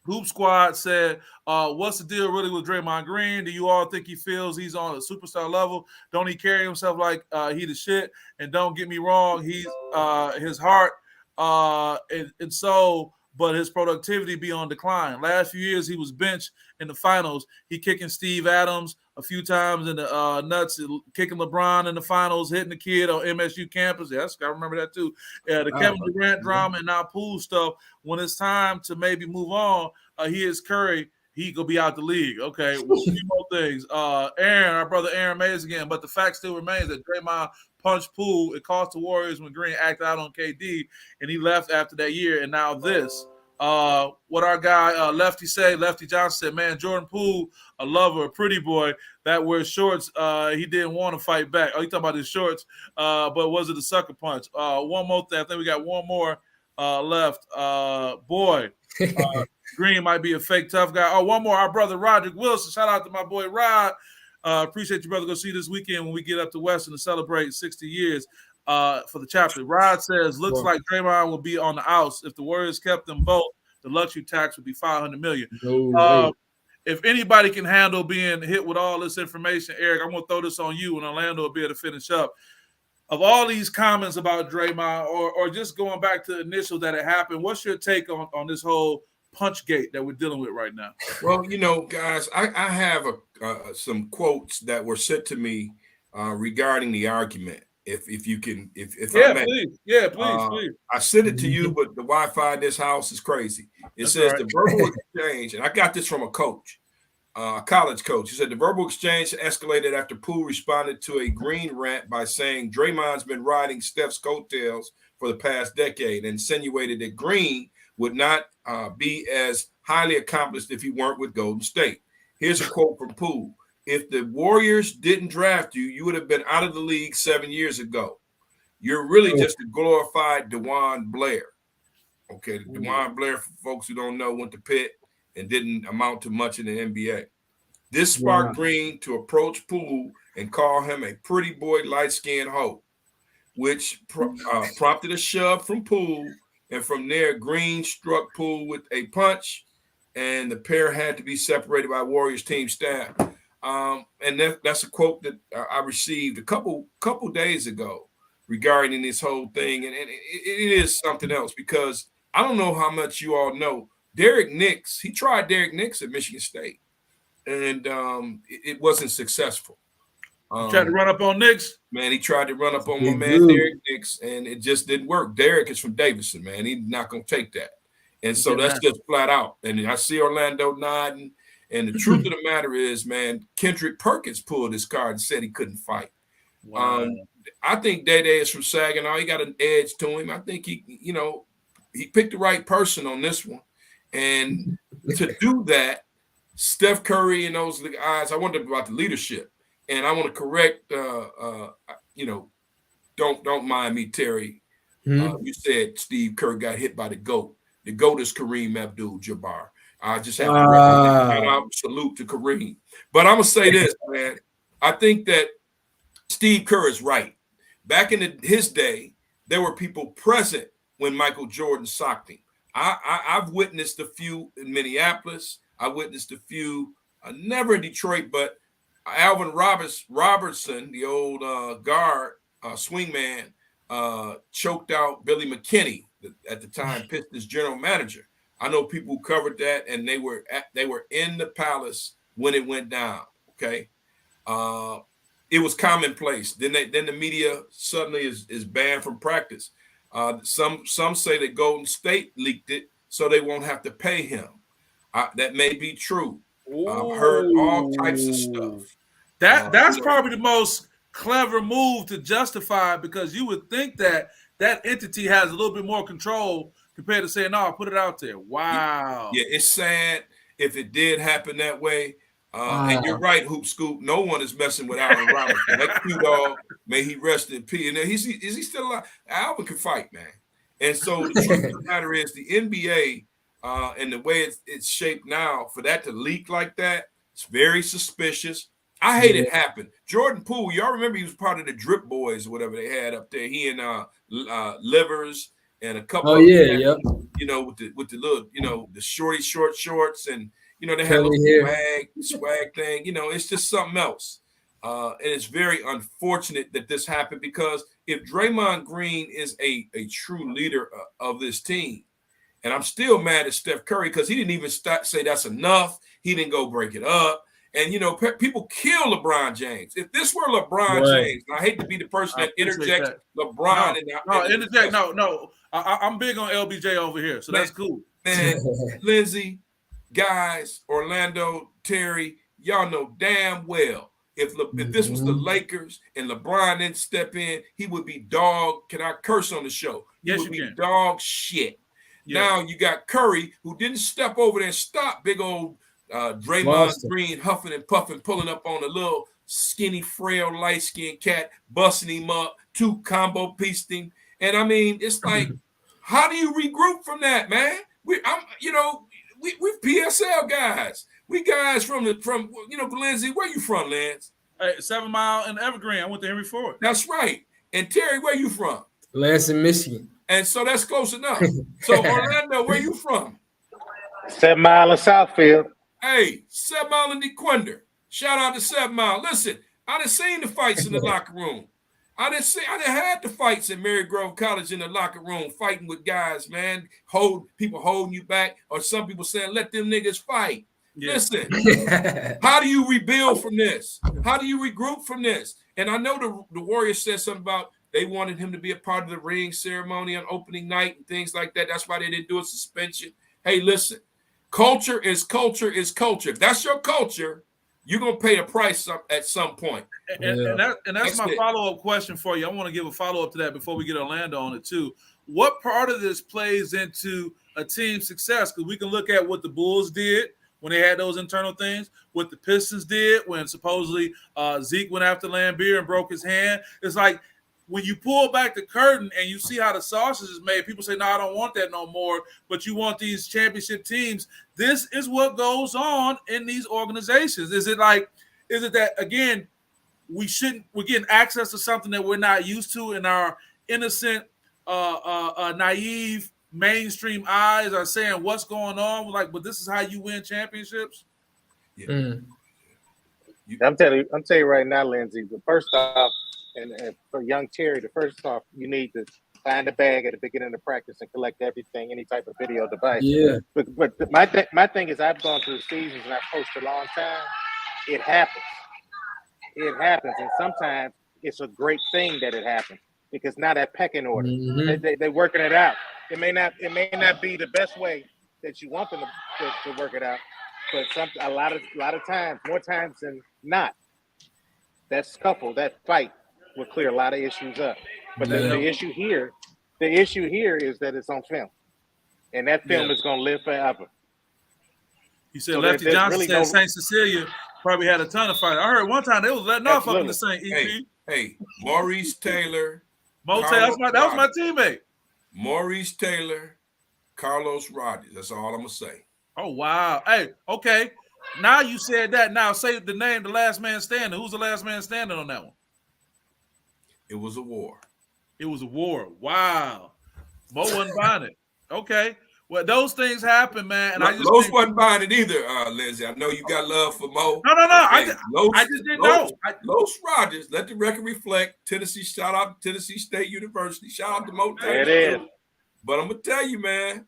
[SPEAKER 1] Hoop Squad said, what's the deal really with Draymond Green? Do you all think he feels he's on a superstar level? Don't he carry himself like he the shit? And don't get me wrong, he's his heart and soul, but his productivity be on decline. Last few years, he was benched in the finals. He kicking Steve Adams a few times in the nuts, kicking LeBron in the finals, hitting the kid on MSU campus. Yes, I remember that too. Kevin Durant drama and now Poole stuff. When it's time to maybe move on, he is Curry. he could be out the league. Okay, well, a few more things. Aaron, our brother Aaron Mays again, but the fact still remains that Draymond punched Poole. It cost the Warriors when Green acted out on KD, and he left after that year. And now this. What our guy Lefty Johnson said, man, Jordan Poole, a lover, a pretty boy that wears shorts. He didn't want to fight back. Oh, you talking about his shorts? But was it a sucker punch? One more thing. I think we got one more left. Green might be a fake tough guy. Oh, one more. Our brother Roderick Wilson. Shout out to my boy Rod. Appreciate you, brother. Go see this weekend when we get up to Western to celebrate 60 years. For the chapter. Rod says, looks like Draymond will be on the outs. If the Warriors kept them both, the luxury tax would be $500 million. If anybody can handle being hit with all this information, Eric, I'm going to throw this on you, and Orlando will be able to finish up. Of all these comments about Draymond, or just going back to the initial that it happened, what's your take on this whole punch gate that we're dealing with right now?
[SPEAKER 4] Well, guys, I have some quotes that were sent to me regarding the argument. If you can, if I may.
[SPEAKER 1] Please.
[SPEAKER 4] I sent it to you, but the Wi-Fi in this house is crazy. It says the verbal exchange, and I got this from a coach, a college coach. He said the verbal exchange escalated after Poole responded to a Green rant by saying Draymond's been riding Steph's coattails for the past decade, and insinuated that Green would not be as highly accomplished if he weren't with Golden State. Here's a quote from Poole. If the Warriors didn't draft you, you would have been out of the league 7 years ago. You're really just a glorified DeJuan Blair. Okay, DeJuan Blair, for folks who don't know, went to Pitt and didn't amount to much in the NBA. This sparked Green to approach Poole and call him a pretty boy light-skinned hoe, which prompted a shove from Poole. And from there, Green struck Poole with a punch, and the pair had to be separated by Warriors team staff. And that's a quote that I received a couple days ago regarding this whole thing. And it is something else, because I don't know how much you all know. Derek Nix, he tried Derek Nix at Michigan State, and it wasn't successful.
[SPEAKER 1] Tried to run up on Nix?
[SPEAKER 4] Man, he tried to run up on my man Derek Nix, and it just didn't work. Derek is from Davidson, man. He's not going to take that. And so that's just flat out. And I see Orlando nodding. And the truth of the matter is, man, Kendrick Perkins pulled his card and said he couldn't fight. Wow. I think Day is from Saginaw. He got an edge to him. I think he picked the right person on this one. And to do that, Steph Curry and those guys, I wonder about the leadership. And I want to correct, don't mind me, Terry. You said Steve Kerr got hit by the GOAT. The GOAT is Kareem Abdul-Jabbar. I just have to salute to Kareem. But I'm going to say this, man. I think that Steve Kerr is right. Back in his day, there were people present when Michael Jordan socked him. I've witnessed a few in Minneapolis. I witnessed a few, never in Detroit, but Alvin Robertson, the old guard, swingman, choked out Billy McKinney, at the time Pistons general manager. I know people who covered that, and they were in the Palace when it went down. Okay, it was commonplace. Then the media suddenly is banned from practice. Some say that Golden State leaked it so they won't have to pay him. That may be true. I've heard all types of stuff.
[SPEAKER 1] That's probably the most clever move to justify it, because you would think that entity has a little bit more control compared to saying, no, I'll put it out there. Wow.
[SPEAKER 4] Yeah, it's sad if it did happen that way. And you're right, Hoop Scoop. No one is messing with Alvin Robinson. That Q-Dog, may he rest in peace. And is he still alive? Alvin can fight, man. And so the truth of the matter is, the NBA and the way it's shaped now, for that to leak like that, it's very suspicious. I hate it happened. Jordan Poole, y'all remember he was part of the Drip Boys or whatever they had up there. He and Livers and a couple with the little, the short shorts, and they had a little swag thing. It's just something else. And it's very unfortunate that this happened, because if Draymond Green is a true leader of this team, and I'm still mad at Steph Curry because he didn't even say that's enough. He didn't go break it up. And, people kill LeBron James. If this were LeBron James, and I hate to be the person that interjects LeBron.
[SPEAKER 1] No. I'm big on LBJ over here, so that's cool.
[SPEAKER 4] Man, Lindsay, guys, Orlando, Terry, y'all know damn well if this was the Lakers and LeBron didn't step in, he would be dog. Can I curse on the show? He
[SPEAKER 1] Yes,
[SPEAKER 4] would
[SPEAKER 1] you
[SPEAKER 4] be
[SPEAKER 1] can.
[SPEAKER 4] dog shit.
[SPEAKER 1] Yeah.
[SPEAKER 4] Now you got Curry, who didn't step over there and stop big old Draymond Green huffing and puffing, pulling up on a little skinny, frail, light-skinned cat, busting him up, 2 combo pieced him. And I mean, it's like, how do you regroup from that, man? We PSL guys. We guys from Lindsay, where you from, Lance?
[SPEAKER 1] 7 Mile and Evergreen. I went to Henry Ford.
[SPEAKER 4] That's right. And Terry, where you from?
[SPEAKER 2] Lansing, Michigan.
[SPEAKER 4] And so that's close enough. So Orlando, where you from?
[SPEAKER 3] 7 Mile in Southfield.
[SPEAKER 4] Hey, 7 Mile and DeQuinder. Shout out to 7 Mile. Listen, I done seen the fights in the locker room. I done had the fights at Mary Grove College in the locker room, fighting with guys, man. People holding you back, or some people saying, let them niggas fight. Yeah. Listen, how do you rebuild from this? How do you regroup from this? And I know the Warriors said something about they wanted him to be a part of the ring ceremony on opening night and things like that. That's why they didn't do a suspension. Hey, listen, culture is culture is culture. If that's your culture, you're going to pay a price at some point.
[SPEAKER 1] And that's my follow-up question for you. I want to give a follow-up to that before we get Orlando on it too. What part of this plays into a team's success? Because we can look at what the Bulls did when they had those internal things, what the Pistons did when supposedly Zeke went after Lambeer and broke his hand. It's like when you pull back the curtain and you see how the sausage is made, people say, no, I don't want that no more, but you want these championship teams. This is what goes on in these organizations. Is it that, again, we're getting access to something that we're not used to, and our innocent, naive mainstream eyes are saying what's going on? But this is how you win championships?
[SPEAKER 3] Yeah. I'm telling you right now, Lindsay, the first off, and for young Terry, first off, you need to find a bag at the beginning of the practice and collect everything, any type of video device.
[SPEAKER 2] Yeah.
[SPEAKER 3] But my thing is, I've gone through seasons and I've coached a long time. It happens. It happens, and sometimes it's a great thing that it happens because now that pecking order, they're working it out. It may not be the best way that you want them to work it out, but a lot of times, more times than not, that scuffle, that fight, will clear a lot of issues up. But the issue here is that it's on film, and that film is going to live forever.
[SPEAKER 1] You said Lefty Johnson said St. Cecilia probably had a ton of fights. I heard one time they was letting off up in the St. EP.
[SPEAKER 4] Hey, Maurice Taylor.
[SPEAKER 1] That was my teammate.
[SPEAKER 4] Maurice Taylor, Carlos Rogers. That's all I'm going to say.
[SPEAKER 1] Oh, wow. Hey, okay. Now you said that. Now say the name, the last man standing. Who's the last man standing on that one?
[SPEAKER 4] It was a war.
[SPEAKER 1] It was a war. Wow. Mo wasn't buying it. Okay. Well, those things happen, man. And
[SPEAKER 4] Los wasn't buying it either, Lindsay. I know you got love for Mo.
[SPEAKER 1] No. I just didn't know.
[SPEAKER 4] Los Rogers, let the record reflect. Tennessee, shout out to Tennessee State University. Shout out to Mo.
[SPEAKER 3] There it is.
[SPEAKER 4] But I'm going to tell you, man,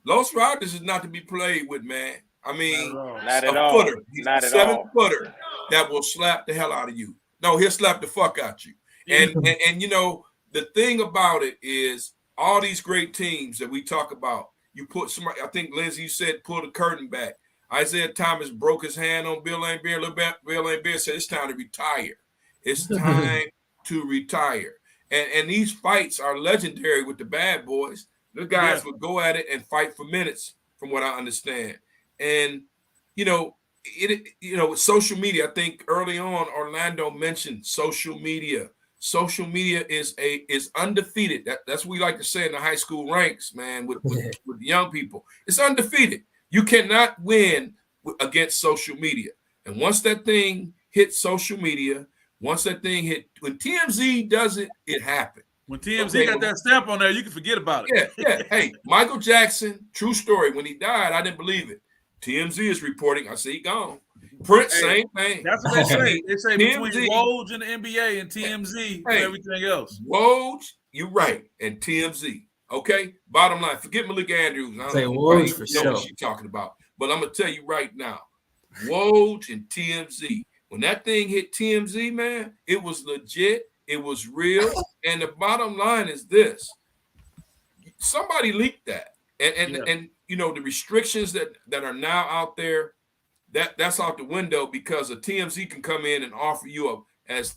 [SPEAKER 4] Los Rogers is not to be played with, man. I mean,
[SPEAKER 3] not at all.
[SPEAKER 4] Footer. He's a 7-footer that will slap the hell out of you. No, he'll slap the fuck out you. And you know, the thing about it is all these great teams that we talk about, you put somebody, I think Lindsay, you said pull the curtain back. Isaiah Thomas broke his hand on Bill Laimbeer. Bill Laimbeer said it's time to retire. It's time to retire. And these fights are legendary with the bad boys. The guys would go at it and fight for minutes, from what I understand. And with social media, I think early on Orlando mentioned social media. Social media is undefeated. That's what we like to say in the high school ranks, man, with young people. It's undefeated. You cannot win against social media. And once that thing hits social media, when TMZ does it, it happened.
[SPEAKER 1] When TMZ got that stamp on there, you can forget about
[SPEAKER 4] it. Yeah. Hey, Michael Jackson, true story. When he died, I didn't believe it. TMZ is reporting. I say he gone. Prince, same thing.
[SPEAKER 1] That's what they say. They say TMZ, between Woj and the NBA and TMZ and everything else.
[SPEAKER 4] Woj, you're right, and TMZ. Okay? Bottom line, forget Malika Andrews. I don't
[SPEAKER 2] Woj for
[SPEAKER 4] sure. What she's talking about. But I'm going to tell you right now, Woj and TMZ. When that thing hit TMZ, man, it was legit. It was real. And the bottom line is this. Somebody leaked that. And the restrictions that are now out there, that's out the window, because a TMZ can come in and offer you as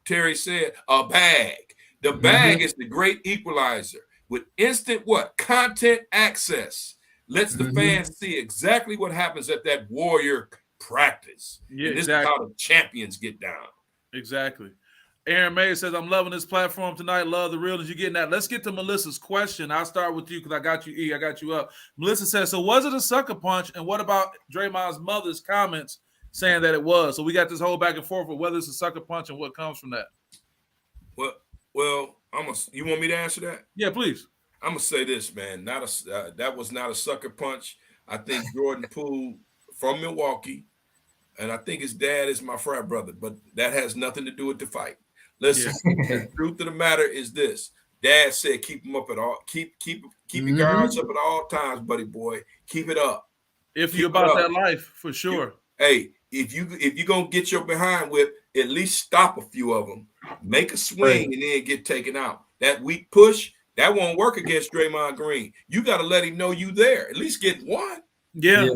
[SPEAKER 4] Terry said, a bag. The bag is the great equalizer with instant content access. Lets the fans see exactly what happens at that Warrior practice.
[SPEAKER 1] Yeah,
[SPEAKER 4] and this
[SPEAKER 1] exactly.
[SPEAKER 4] is how the champions get down.
[SPEAKER 1] Exactly. Aaron May says, I'm loving this platform tonight. Love the realness you're getting at. Let's get to Melissa's question. I'll start with you because I got you, E. I got you up. Melissa says, so was it a sucker punch? And what about Draymond's mother's comments saying that it was? So we got this whole back and forth of whether it's a sucker punch and what comes from that.
[SPEAKER 4] Well, you want me to answer that?
[SPEAKER 1] Yeah, please.
[SPEAKER 4] I'm going to say this, man. That was not a sucker punch. I think Jordan Poole from Milwaukee, and I think his dad is my frat brother, but that has nothing to do with the fight. Listen, the truth of the matter is this. Dad said keep him up at all. Keep your guards up at all times, buddy boy. Keep it up.
[SPEAKER 1] If you're about that life, for sure.
[SPEAKER 4] Hey, if you're going to get your behind whipped, at least stop a few of them. Make a swing and then get taken out. That weak push, that won't work against Draymond Green. You got to let him know you there. At least get one.
[SPEAKER 1] Yeah.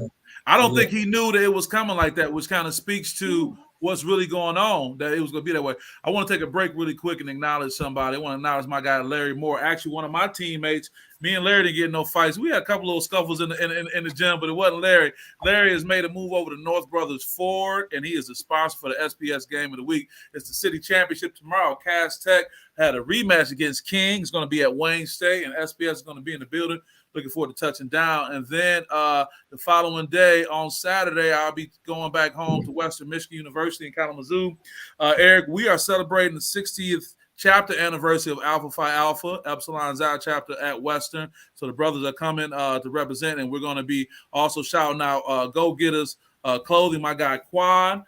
[SPEAKER 1] I don't think he knew that it was coming like that, which kind of speaks to what's really going on, that it was going to be that way. I want to take a break really quick and acknowledge somebody. I want to acknowledge my guy, Larry Moore. Actually, one of my teammates, me and Larry didn't get no fights. We had a couple little scuffles in the gym, but it wasn't Larry. Larry has made a move over to North Brothers Ford, and he is the sponsor for the SPS Game of the Week. It's the city championship tomorrow. Cass Tech had a rematch against King. It's going to be at Wayne State, and SPS is going to be in the building. Looking forward to touching down. And then the following day, on Saturday, I'll be going back home to Western Michigan University in Kalamazoo. Eric, we are celebrating the 60th chapter anniversary of Alpha Phi Alpha, Epsilon Xi chapter at Western. So the brothers are coming to represent, and we're going to be also shouting out Go Getters Clothing. My guy Quan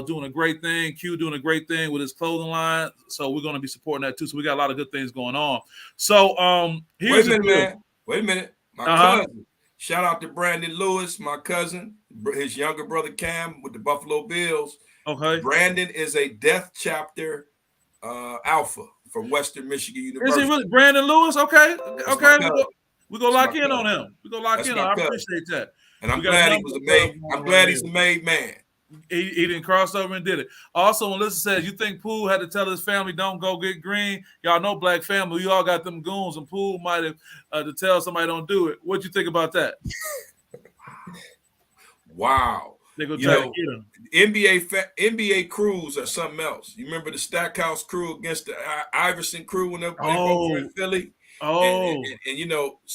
[SPEAKER 1] doing a great thing. Q doing a great thing with his clothing line. So we're going to be supporting that too. So we got a lot of good things going on. So here's the deal.
[SPEAKER 4] Wait a minute. My cousin. Shout out to Brandon Lewis, my cousin, his younger brother Cam with the Buffalo Bills.
[SPEAKER 1] Okay.
[SPEAKER 4] Brandon is a Death Chapter Alpha from Western Michigan University.
[SPEAKER 1] Is he really Brandon Lewis? Okay. Okay. We're going to lock in on him. We're going to lock in. I appreciate that.
[SPEAKER 4] And I'm glad he was a made. I'm glad he's a made man.
[SPEAKER 1] He didn't cross over and did it. Also, Melissa says, you think Poole had to tell his family, don't go get green? Y'all know black family. You all got them goons, and Poole might have to tell somebody don't do it. What you think about that?
[SPEAKER 4] Wow.
[SPEAKER 1] They go try to get him.
[SPEAKER 4] NBA crews are something else. You remember the Stackhouse crew against the Iverson crew when they were in Philly? And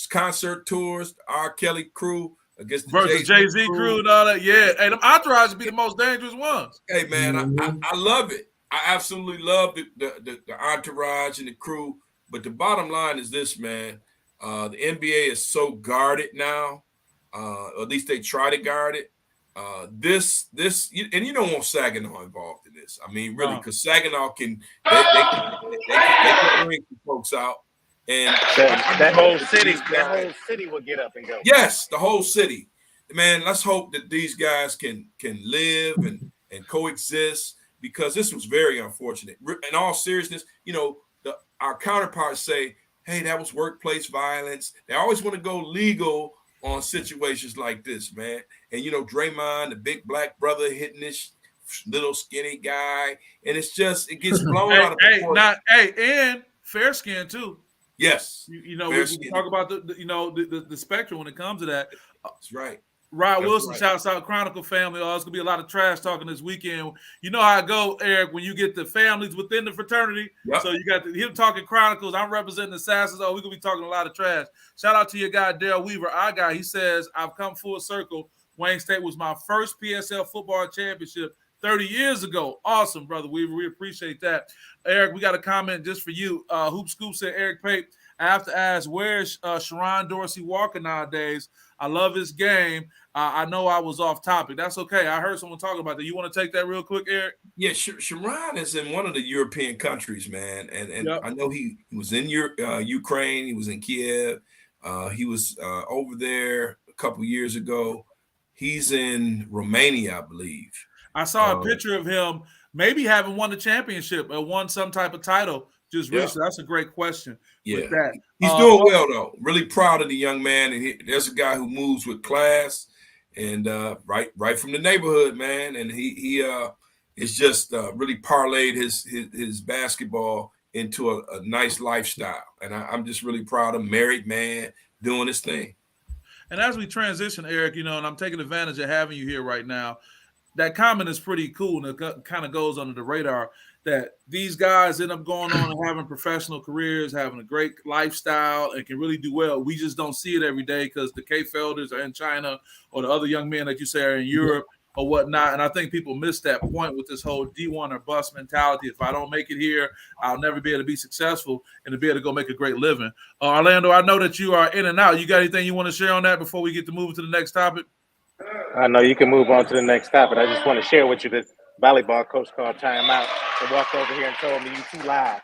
[SPEAKER 4] concert tours, R. Kelly crew. Against
[SPEAKER 1] versus Jay-Z crew and all that. Yeah. Hey, them entourage be the most dangerous ones.
[SPEAKER 4] Hey, man, I love it. I absolutely love the entourage and the crew. But the bottom line is this, man. The NBA is so guarded now. Or at least they try to guard it. This, and you don't want Saginaw involved in this. I mean, really, because Saginaw can bring folks out. And
[SPEAKER 3] that whole city will get up and go.
[SPEAKER 4] Yes, the whole city. Man, let's hope that these guys can live and coexist, because this was very unfortunate. In all seriousness, our counterparts say, hey, that was workplace violence. They always want to go legal on situations like this, man. And, Draymond, the big black brother, hitting this little skinny guy. And it gets blown out of proportion.
[SPEAKER 1] And fair skin, too.
[SPEAKER 4] Yes,
[SPEAKER 1] we talk about the spectrum when it comes to that.
[SPEAKER 4] That's right.
[SPEAKER 1] Rod Wilson shouts out Chronicle family. Oh, it's gonna be a lot of trash talking this weekend. You know how I go, Eric, when you get the families within the fraternity. Yep. So you got him talking Chronicles. I'm representing the Assassins. Oh, we're gonna be talking a lot of trash. Shout out to your guy Dale Weaver, our guy. He says, I've come full circle. Wayne State was my first PSL football championship 30 years ago. Awesome, brother Weaver. We appreciate that. Eric, we got a comment just for you. Hoop Scoop said, Eric Pate, I have to ask, where's Sharon Dorsey Walker nowadays? I love his game. I know I was off topic. That's okay. I heard someone talking about that. You want to take that real quick, Eric?
[SPEAKER 4] Yeah, Sharon is in one of the European countries, man. And yep. I know he was in Ukraine. He was in Kiev. He was over there a couple years ago. He's in Romania, I believe.
[SPEAKER 1] I saw a picture of him maybe having won the championship or won some type of title just recently? That's a great question.
[SPEAKER 4] Yeah,
[SPEAKER 1] with that.
[SPEAKER 4] He's doing well though. Really proud of the young man, and there's a guy who moves with class, and right from the neighborhood, man. And he is just really parlayed his basketball into a nice lifestyle, and I'm just really proud of married man doing his thing.
[SPEAKER 1] And as we transition, Eric, and I'm taking advantage of having you here right now. That comment is pretty cool, and it kind of goes under the radar that these guys end up going on and having professional careers, having a great lifestyle, and can really do well. We just don't see it every day because the K-Felders are in China, or the other young men that you say are in Europe or whatnot. And I think people miss that point with this whole D1 or bust mentality. If I don't make it here, I'll never be able to be successful and to be able to go make a great living. Orlando, I know that you are in and out. You got anything you want to share on that before we get to move to the next topic?
[SPEAKER 3] I know you can move on to the next topic. I just want to share with you that volleyball coach called timeout and walked over here and told me you too loud.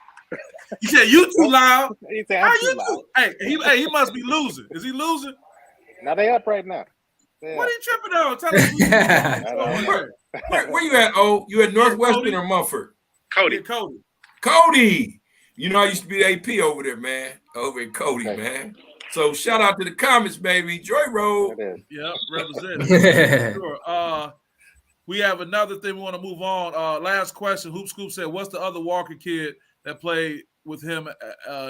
[SPEAKER 1] You said you too loud?
[SPEAKER 3] He said I'm too loud.
[SPEAKER 1] Hey, he must be losing. Is he losing?
[SPEAKER 3] Now they up right now.
[SPEAKER 1] What are you tripping on? Tell us
[SPEAKER 4] where you at, O? You at Northwestern or Mumford? Cody. You know I used to be the AP over there, man. Over in Cody, man. So shout out to the comments, baby. Joy Road.
[SPEAKER 1] Yep, represent. Sure. We have another thing we want to move on. Last question. Hoop Scoop said, what's the other Walker kid that played with him?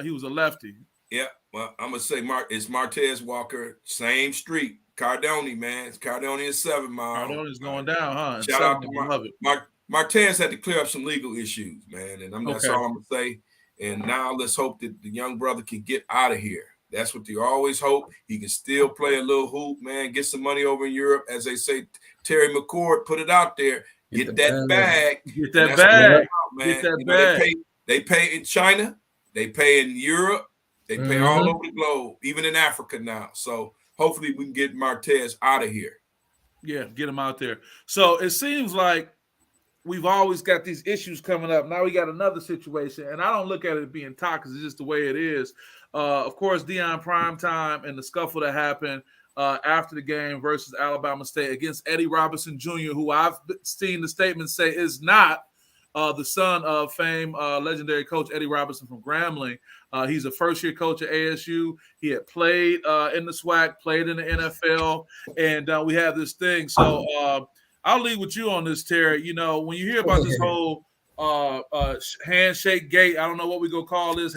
[SPEAKER 1] He was a lefty.
[SPEAKER 4] Yeah, well, I'm going to say it's Martez Walker, same street. Cardone, man. It's Cardone is 7 Mile.
[SPEAKER 1] Cardone's going down, huh?
[SPEAKER 4] Shout out to Martez had to clear up some legal issues, man. And that's all I'm going to say. And now let's hope that the young brother can get out of here. That's what you always hope. He can still play a little hoop, man. Get some money over in Europe. As they say, Terry McCord, put it out there. Get that bag.
[SPEAKER 1] Get that bag.
[SPEAKER 4] Man.
[SPEAKER 1] Get that bag.
[SPEAKER 4] They pay in China. They pay in Europe. They pay all over the globe, even in Africa now. So hopefully we can get Martez out of here.
[SPEAKER 1] Yeah, get him out there. So it seems like we've always got these issues coming up. Now we got another situation, and I don't look at it being toxic. It's just the way it is. Of course, Deion Primetime and the scuffle that happened after the game versus Alabama State against Eddie Robinson Jr., who I've seen the statement say is not the son of famed legendary coach Eddie Robinson from Grambling. He's a first-year coach at ASU. He had played in the SWAC, played in the NFL, and we have this thing. So I'll leave with you on this, Terry. When you hear about this whole handshake gate, I don't know what we're going to call this,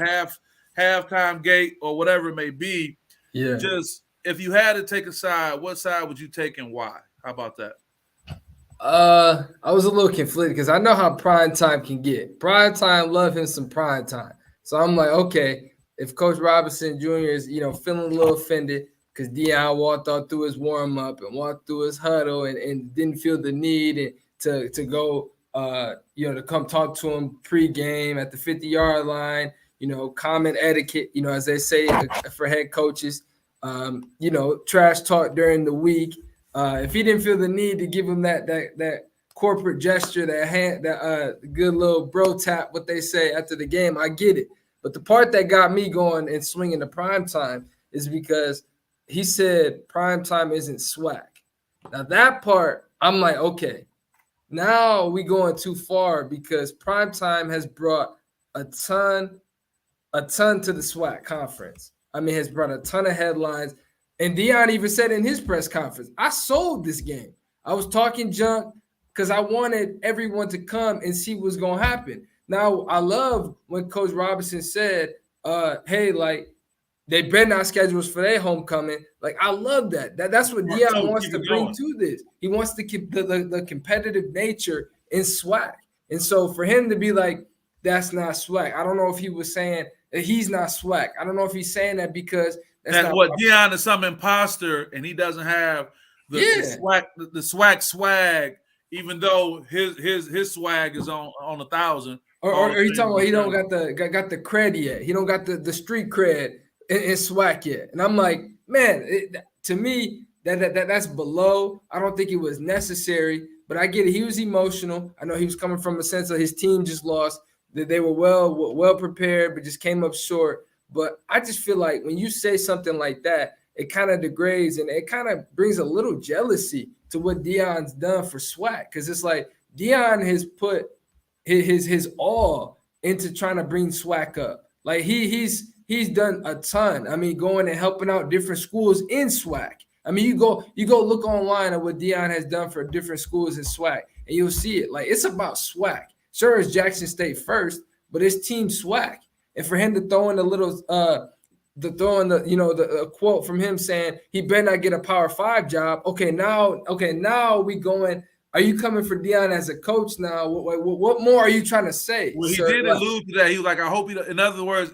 [SPEAKER 1] halftime gate or whatever it may be.
[SPEAKER 2] Yeah.
[SPEAKER 1] Just if you had to take a side, what side would you take and why? How about that?
[SPEAKER 2] I was a little conflicted because I know how prime time can get. Prime time, love him some prime time. So I'm like, okay, if Coach Robinson Jr. is, feeling a little offended because Deion walked out through his warm-up and walked through his huddle and didn't feel the need to go, to come talk to him pre-game at the 50-yard line, common etiquette, as they say for head coaches, trash talk during the week. If he didn't feel the need to give him that corporate gesture, that good little bro tap, what they say after the game, I get it. But the part that got me going and swinging to prime time is because he said prime time isn't SWAC. Now that part, I'm like, okay, now we going too far because prime time has brought a ton to the SWAC conference. Has brought a ton of headlines. And Deion even said in his press conference, I sold this game. I was talking junk because I wanted everyone to come and see what's going to happen. Now, I love when Coach Robinson said, hey, like, they better not schedule us for their homecoming. Like, I love that. That's what Deion wants to bring to this. He wants to keep the competitive nature in SWAC. And so for him to be like, that's not SWAC. I don't know if he was saying that he's not SWAC. I don't know if he's saying that because that's what
[SPEAKER 1] Deion is some imposter and he doesn't have the SWAC swag, even though his swag is on 1,000.
[SPEAKER 2] Or he talking about he don't got the cred yet. He don't got the street cred in SWAC yet. And I'm like, man, to me that's below. I don't think it was necessary, but I get it. He was emotional. I know he was coming from a sense of his team just lost. That they were well prepared, but just came up short. But I just feel like when you say something like that, it kind of degrades and it kind of brings a little jealousy to what Deion's done for SWAC. Because it's like Deion has put his all into trying to bring SWAC up. Like he's done a ton. I mean, going and helping out different schools in SWAC. I mean, you go look online at what Deion has done for different schools in SWAC, and you'll see it. Like, it's about SWAC. Sure, it's Jackson State first, but it's Team SWAC. And for him to throw in a little the quote from him saying he better not get a Power 5 job. Okay, now we going. Are you coming for Deion as a coach now? What more are you trying to say?
[SPEAKER 1] Well, he did allude to that. He was like, I hope he. In other words,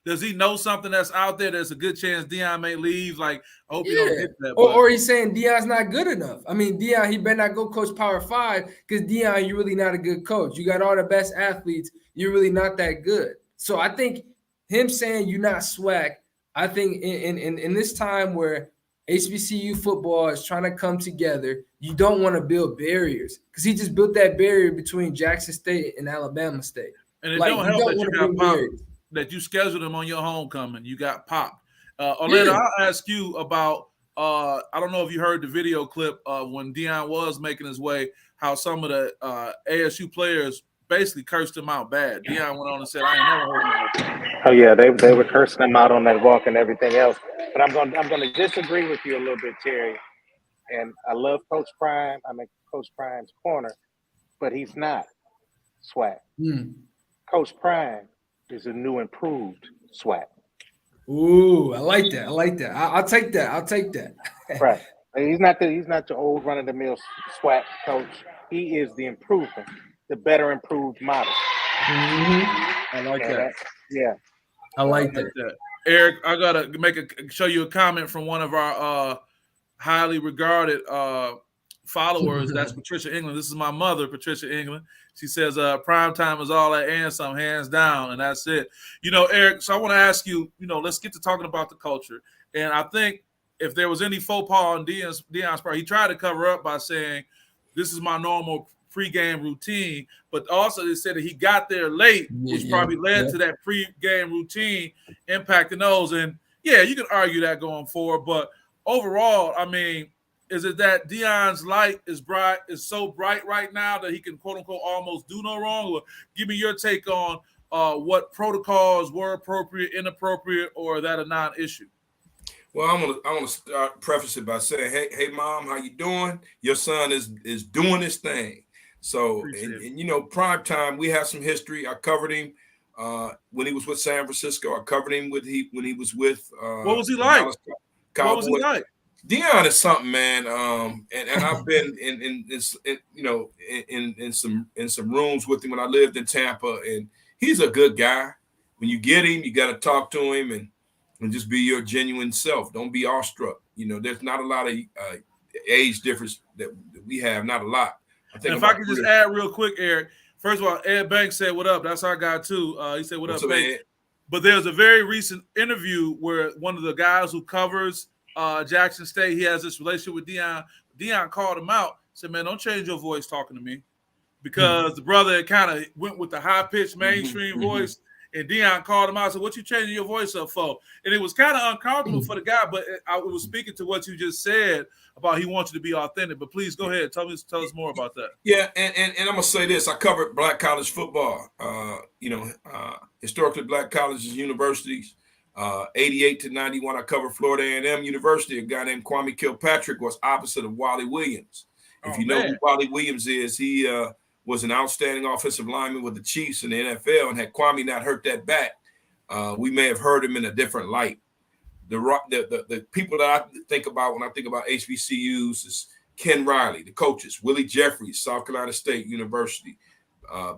[SPEAKER 1] does he know something that's out there? There's a good chance Deion may leave. Like, I hope he don't hit that.
[SPEAKER 2] Or he's saying Deion's not good enough. I mean, Deion, he better not go coach Power 5 because Deion, you're really not a good coach. You got all the best athletes. You're really not that good. So I think him saying you're not SWAC, I think in this time where HBCU football is trying to come together, you don't want to build barriers because he just built that barrier between Jackson State and Alabama State.
[SPEAKER 1] And it don't help that you got popped, that you scheduled him on your homecoming. You got popped. Orlando, I'll ask you about, I don't know if you heard the video clip when Deion was making his way, how some of the ASU players basically cursed him out bad. Deion went on and said, I ain't never heard him.
[SPEAKER 3] Oh yeah, they were cursing him out on that walk and everything else. But I'm gonna disagree with you a little bit, Terry. And I love Coach Prime. I'm in Coach Prime's corner, but he's not SWAC. Coach Prime is a new improved SWAC.
[SPEAKER 2] Ooh, I like that. I'll take that.
[SPEAKER 3] Right. He's not the old run of the mill SWAC coach. He is the improvement, the better improved model.
[SPEAKER 1] I like that.
[SPEAKER 3] Yeah.
[SPEAKER 2] I like that.
[SPEAKER 1] Eric, I gotta show you a comment from one of our highly regarded followers. That's Patricia England. This is my mother, Patricia England. She says prime time is all that and some, hands down, and that's it. Eric, so I want to ask you, let's get to talking about the culture. And I think if there was any faux pas on Deion's part, he tried to cover up by saying, this is my normal pregame routine, but also they said that he got there late, which probably led to that pregame routine impacting those. And you can argue that going forward, but overall, I mean, is it that Deion's light is so bright right now that he can quote unquote almost do no wrong? Or give me your take on what protocols were appropriate, inappropriate, or that a non-issue.
[SPEAKER 4] Well, I'm gonna start preface it by saying, hey, Mom, how you doing? Your son is doing his thing. So, and prime time, we have some history. I covered him when he was with San Francisco. I covered him when he was with.
[SPEAKER 1] What was he like? What was he like?
[SPEAKER 4] Deion is something, man. And I've been in some rooms with him when I lived in Tampa, and he's a good guy. When you get him, you got to talk to him and just be your genuine self. Don't be awestruck. There's not a lot of age difference that we have. Not a lot.
[SPEAKER 1] If I could just add real quick, Eric. First of all, Ed Banks said, "What up?" That's our guy too. He said, "What up, Banks?" But there's a very recent interview where one of the guys who covers Jackson State, he has this relationship with Deion. Deion called him out, said, "Man, don't change your voice talking to me," because the brother kind of went with the high pitched mainstream voice. And Deion called him out and said, "What you changing your voice up for?" And it was kind of uncomfortable for the guy, but it was speaking to what you just said about he wants you to be authentic. But please go ahead. Tell us more about that.
[SPEAKER 4] Yeah, and I'm gonna say this. I covered black college football. Historically black colleges and universities. 88 to 91, I covered Florida A&M University. A guy named Kwame Kilpatrick was opposite of Wally Williams. If you know who Wally Williams is, he was an outstanding offensive lineman with the Chiefs in the NFL, and had Kwame not hurt that back, we may have heard him in a different light. The people that I think about when I think about HBCUs is Ken Riley, the coaches, Willie Jeffries, South Carolina State University,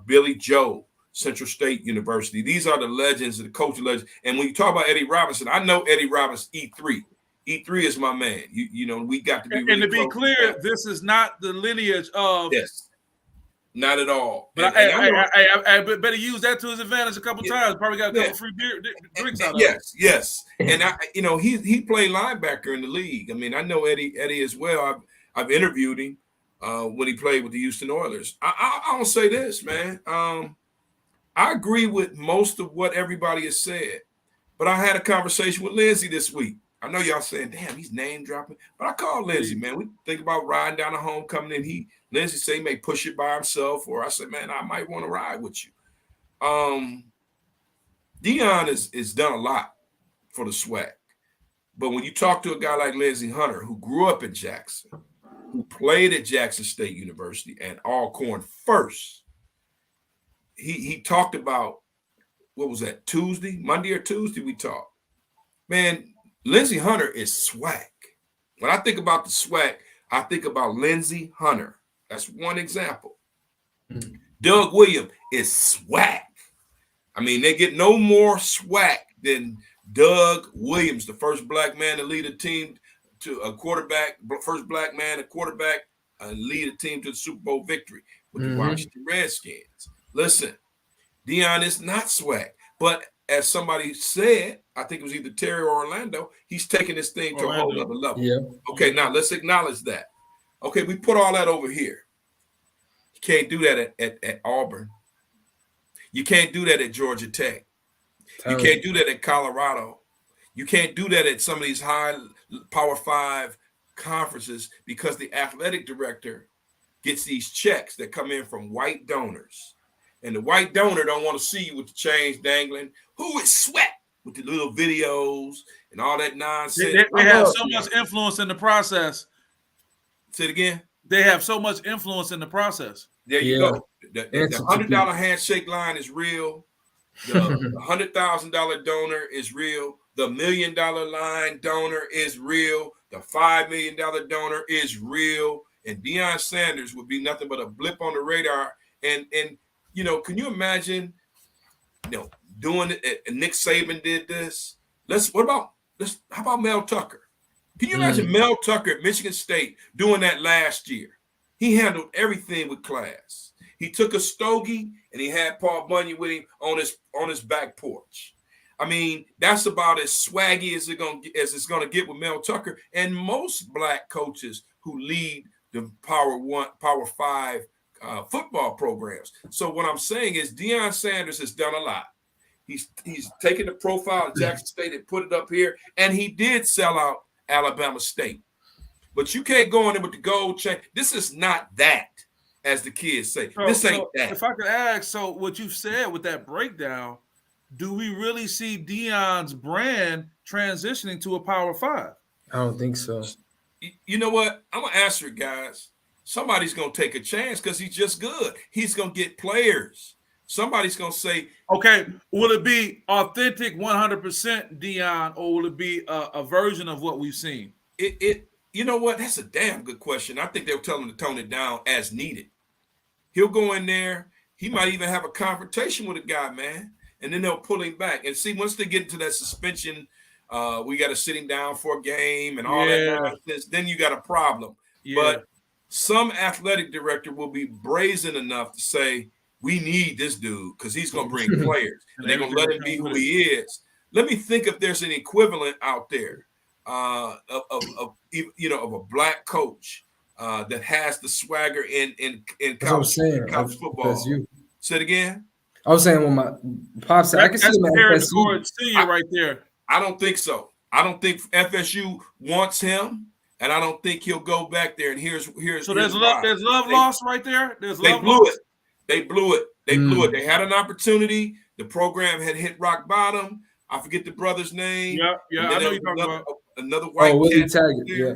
[SPEAKER 4] Billy Joe, Central State University. These are the legends, the coaching legends. And when you talk about Eddie Robinson, I know Eddie Robinson, E3. E3 is my man. We got to be really
[SPEAKER 1] and to be clear, this is not the lineage of
[SPEAKER 4] not at all.
[SPEAKER 1] But I better use that to his advantage a couple times. Probably got a couple free drinks out of it.
[SPEAKER 4] Yes. And he played linebacker in the league. I mean, I know Eddie as well. I've interviewed him when he played with the Houston Oilers. I'll say this, man. I agree with most of what everybody has said, but I had a conversation with Lindsay this week. I know y'all saying, "Damn, he's name dropping," but I called Lindsay, man. We think about riding down the homecoming, and Lindsay say he may push it by himself, or I said, "Man, I might want to ride with you." Deion is done a lot for the SWAC. But when you talk to a guy like Lindsey Hunter, who grew up in Jackson, who played at Jackson State University and Alcorn first, he talked about, what was that, Monday or Tuesday we talked. Man, Lindsey Hunter is SWAC. When I think about the SWAC, I think about Lindsey Hunter. That's one example. Mm-hmm. Doug Williams is SWAC. I mean, they get no more SWAC than Doug Williams, the first black man to lead a team to a quarterback, first black man, a quarterback, and lead a team to the Super Bowl victory with the Washington Redskins. Listen, Deion is not SWAC, but as somebody said, I think it was either Terry or Orlando, he's taking this thing to a whole other level. Yeah. Okay, now let's acknowledge that. Okay, we put all that over here. You can't do that at Auburn. You can't do that at Georgia Tech. You can't do that at Colorado. You can't do that at some of these high Power 5 conferences because the athletic director gets these checks that come in from white donors. And the white donor don't want to see you with the chains dangling. Who is SWAC? With the little videos and all that nonsense.
[SPEAKER 1] They have so much influence in the process.
[SPEAKER 4] Say it again.
[SPEAKER 1] They have so much influence in the process.
[SPEAKER 4] There you go. The $100 handshake line is real. The $100,000 donor is real. The $1 million line donor is real. The $5 million donor is real. And Deion Sanders would be nothing but a blip on the radar. And you know, can you imagine, doing it? And Nick Saban did this. How about Mel Tucker? Can you imagine Mel Tucker at Michigan State doing that last year? He handled everything with class. He took a stogie and he had Paul Bunyan with him on his back porch. I mean, that's about as swaggy as it's gonna get with Mel Tucker and most black coaches who lead the Power 5 football programs. So what I'm saying is Deion Sanders has done a lot. He's taken the profile of Jackson State and put it up here, and he did sell out Alabama State. But you can't go in there with the gold chain. This is not that, as the kids say. This ain't that.
[SPEAKER 1] If I could ask, so what you said with that breakdown, do we really see Deion's brand transitioning to a Power 5?
[SPEAKER 2] I don't think so.
[SPEAKER 4] You know what? I'm going to answer it, guys. Somebody's going to take a chance because he's just good. He's going to get players. Somebody's going to say,
[SPEAKER 1] okay, will it be authentic 100% Deion, or will it be a version of what we've seen?
[SPEAKER 4] You know what? That's a damn good question. I think they'll tell him to tone it down as needed. He'll go in there. He might even have a confrontation with a guy, man. And then they'll pull him back. And see, once they get into that suspension, we got to sit him down for a game and all that nonsense, then you got a problem. Yeah. But some athletic director will be brazen enough to say, we need this dude because he's going to bring players. And they're going to let him be who he is. Let me think if there's an equivalent out there of a black coach that has the swagger in college football. Say it again.
[SPEAKER 2] I was saying when my pops said, I can see
[SPEAKER 1] Terry McCord Jr. right there.
[SPEAKER 4] I don't think so. I don't think FSU wants him, and I don't think he'll go back there. And here's
[SPEAKER 1] so there's love lost right there.
[SPEAKER 4] They blew it. They blew it. They had an opportunity. The program had hit rock bottom. I forget the brother's name.
[SPEAKER 1] Yeah, I know you're talking about.
[SPEAKER 4] Another white
[SPEAKER 2] Willie Taggart. Yeah.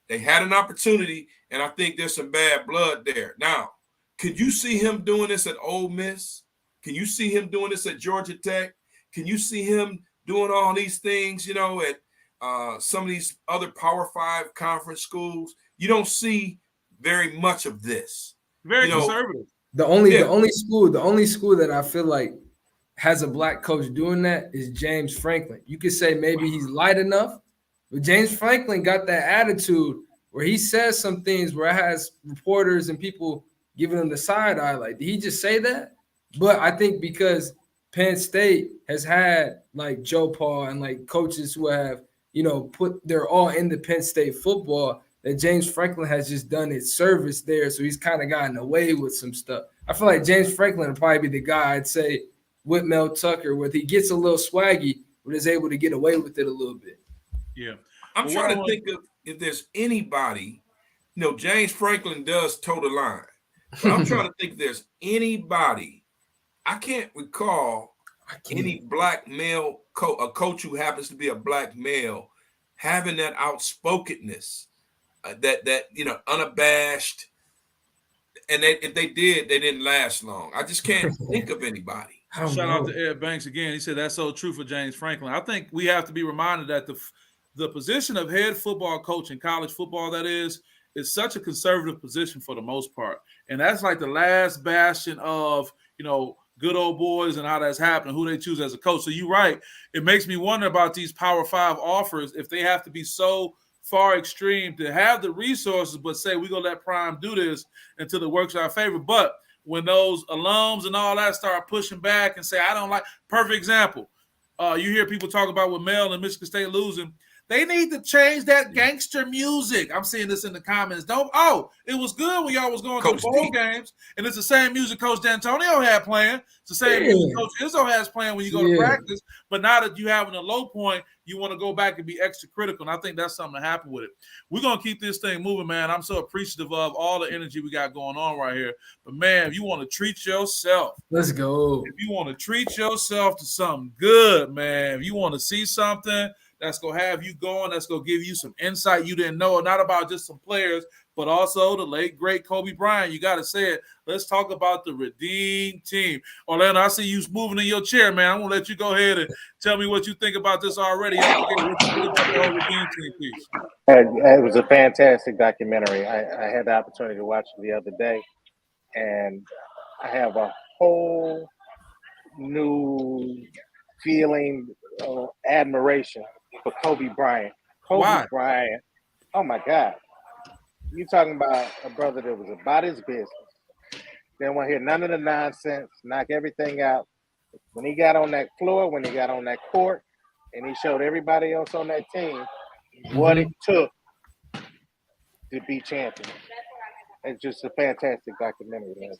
[SPEAKER 4] They had an opportunity, and I think there's some bad blood there. Now, could you see him doing this at Ole Miss? Can you see him doing this at Georgia Tech? Can you see him doing all these things, at some of these other Power 5 conference schools? You don't see very much of this.
[SPEAKER 1] Very conservative.
[SPEAKER 2] The only school that I feel like has a black coach doing that is James Franklin. You could say maybe he's light enough, but James Franklin got that attitude where he says some things where it has reporters and people giving him the side eye. Like, did he just say that? But I think because Penn State has had like Joe Paul and like coaches who have, they're all in the Penn State football, that James Franklin has just done his service there. So he's kind of gotten away with some stuff. I feel like James Franklin would probably be the guy I'd say with Mel Tucker, where he gets a little swaggy, but is able to get away with it a little bit.
[SPEAKER 1] Yeah.
[SPEAKER 4] I'm trying to think of if there's anybody, James Franklin does toe the line. But I'm trying to think if there's anybody I can't recall any black male a coach who happens to be a black male having that outspokenness, that unabashed. And if they did, they didn't last long. I just can't think of anybody.
[SPEAKER 1] Shout out to Ed Banks again. He said that's so true for James Franklin. I think we have to be reminded that the position of head football coach in college football, that is such a conservative position for the most part. And that's like the last bastion of, good old boys and how that's happening, who they choose as a coach. So you're right. It makes me wonder about these Power 5 offers, if they have to be so far extreme to have the resources, but say we're going to let Prime do this until it works in our favor. But when those alums and all that start pushing back and say, I don't like, perfect example. You hear people talk about with Mel and Michigan State losing. They need to change that gangster music. I'm seeing this in the comments. It was good when y'all was going to bowl games, and it's the same music Coach D'Antonio had playing. It's the same music Coach Izzo has playing when you go to practice. But now that you're having a low point, you want to go back and be extra critical, and I think that's something that happened with it. We're going to keep this thing moving, man. I'm so appreciative of all the energy we got going on right here. But, man, if you want to treat yourself.
[SPEAKER 2] Let's go.
[SPEAKER 1] If you want to treat yourself to something good, man, if you want to see something that's going to have you going, that's going to give you some insight you didn't know, not about just some players, but also the late, great Kobe Bryant. You got to say it. Let's talk about the Redeem team. Orlando, I see you moving in your chair, man. I'm going to let you go ahead and tell me what you think about this already. What you think about the whole Redeem team piece?
[SPEAKER 3] It was a fantastic documentary. I had the opportunity to watch it the other day, and I have a whole new feeling of admiration for Kobe Bryant.
[SPEAKER 1] Why?
[SPEAKER 3] Bryant. Oh my God. You talking about a brother that was about his business. Didn't want to hear none of the nonsense, knock everything out. When he got on that floor, when he got on that court, and he showed everybody else on that team what it took to be champion. It's just a fantastic documentary, man.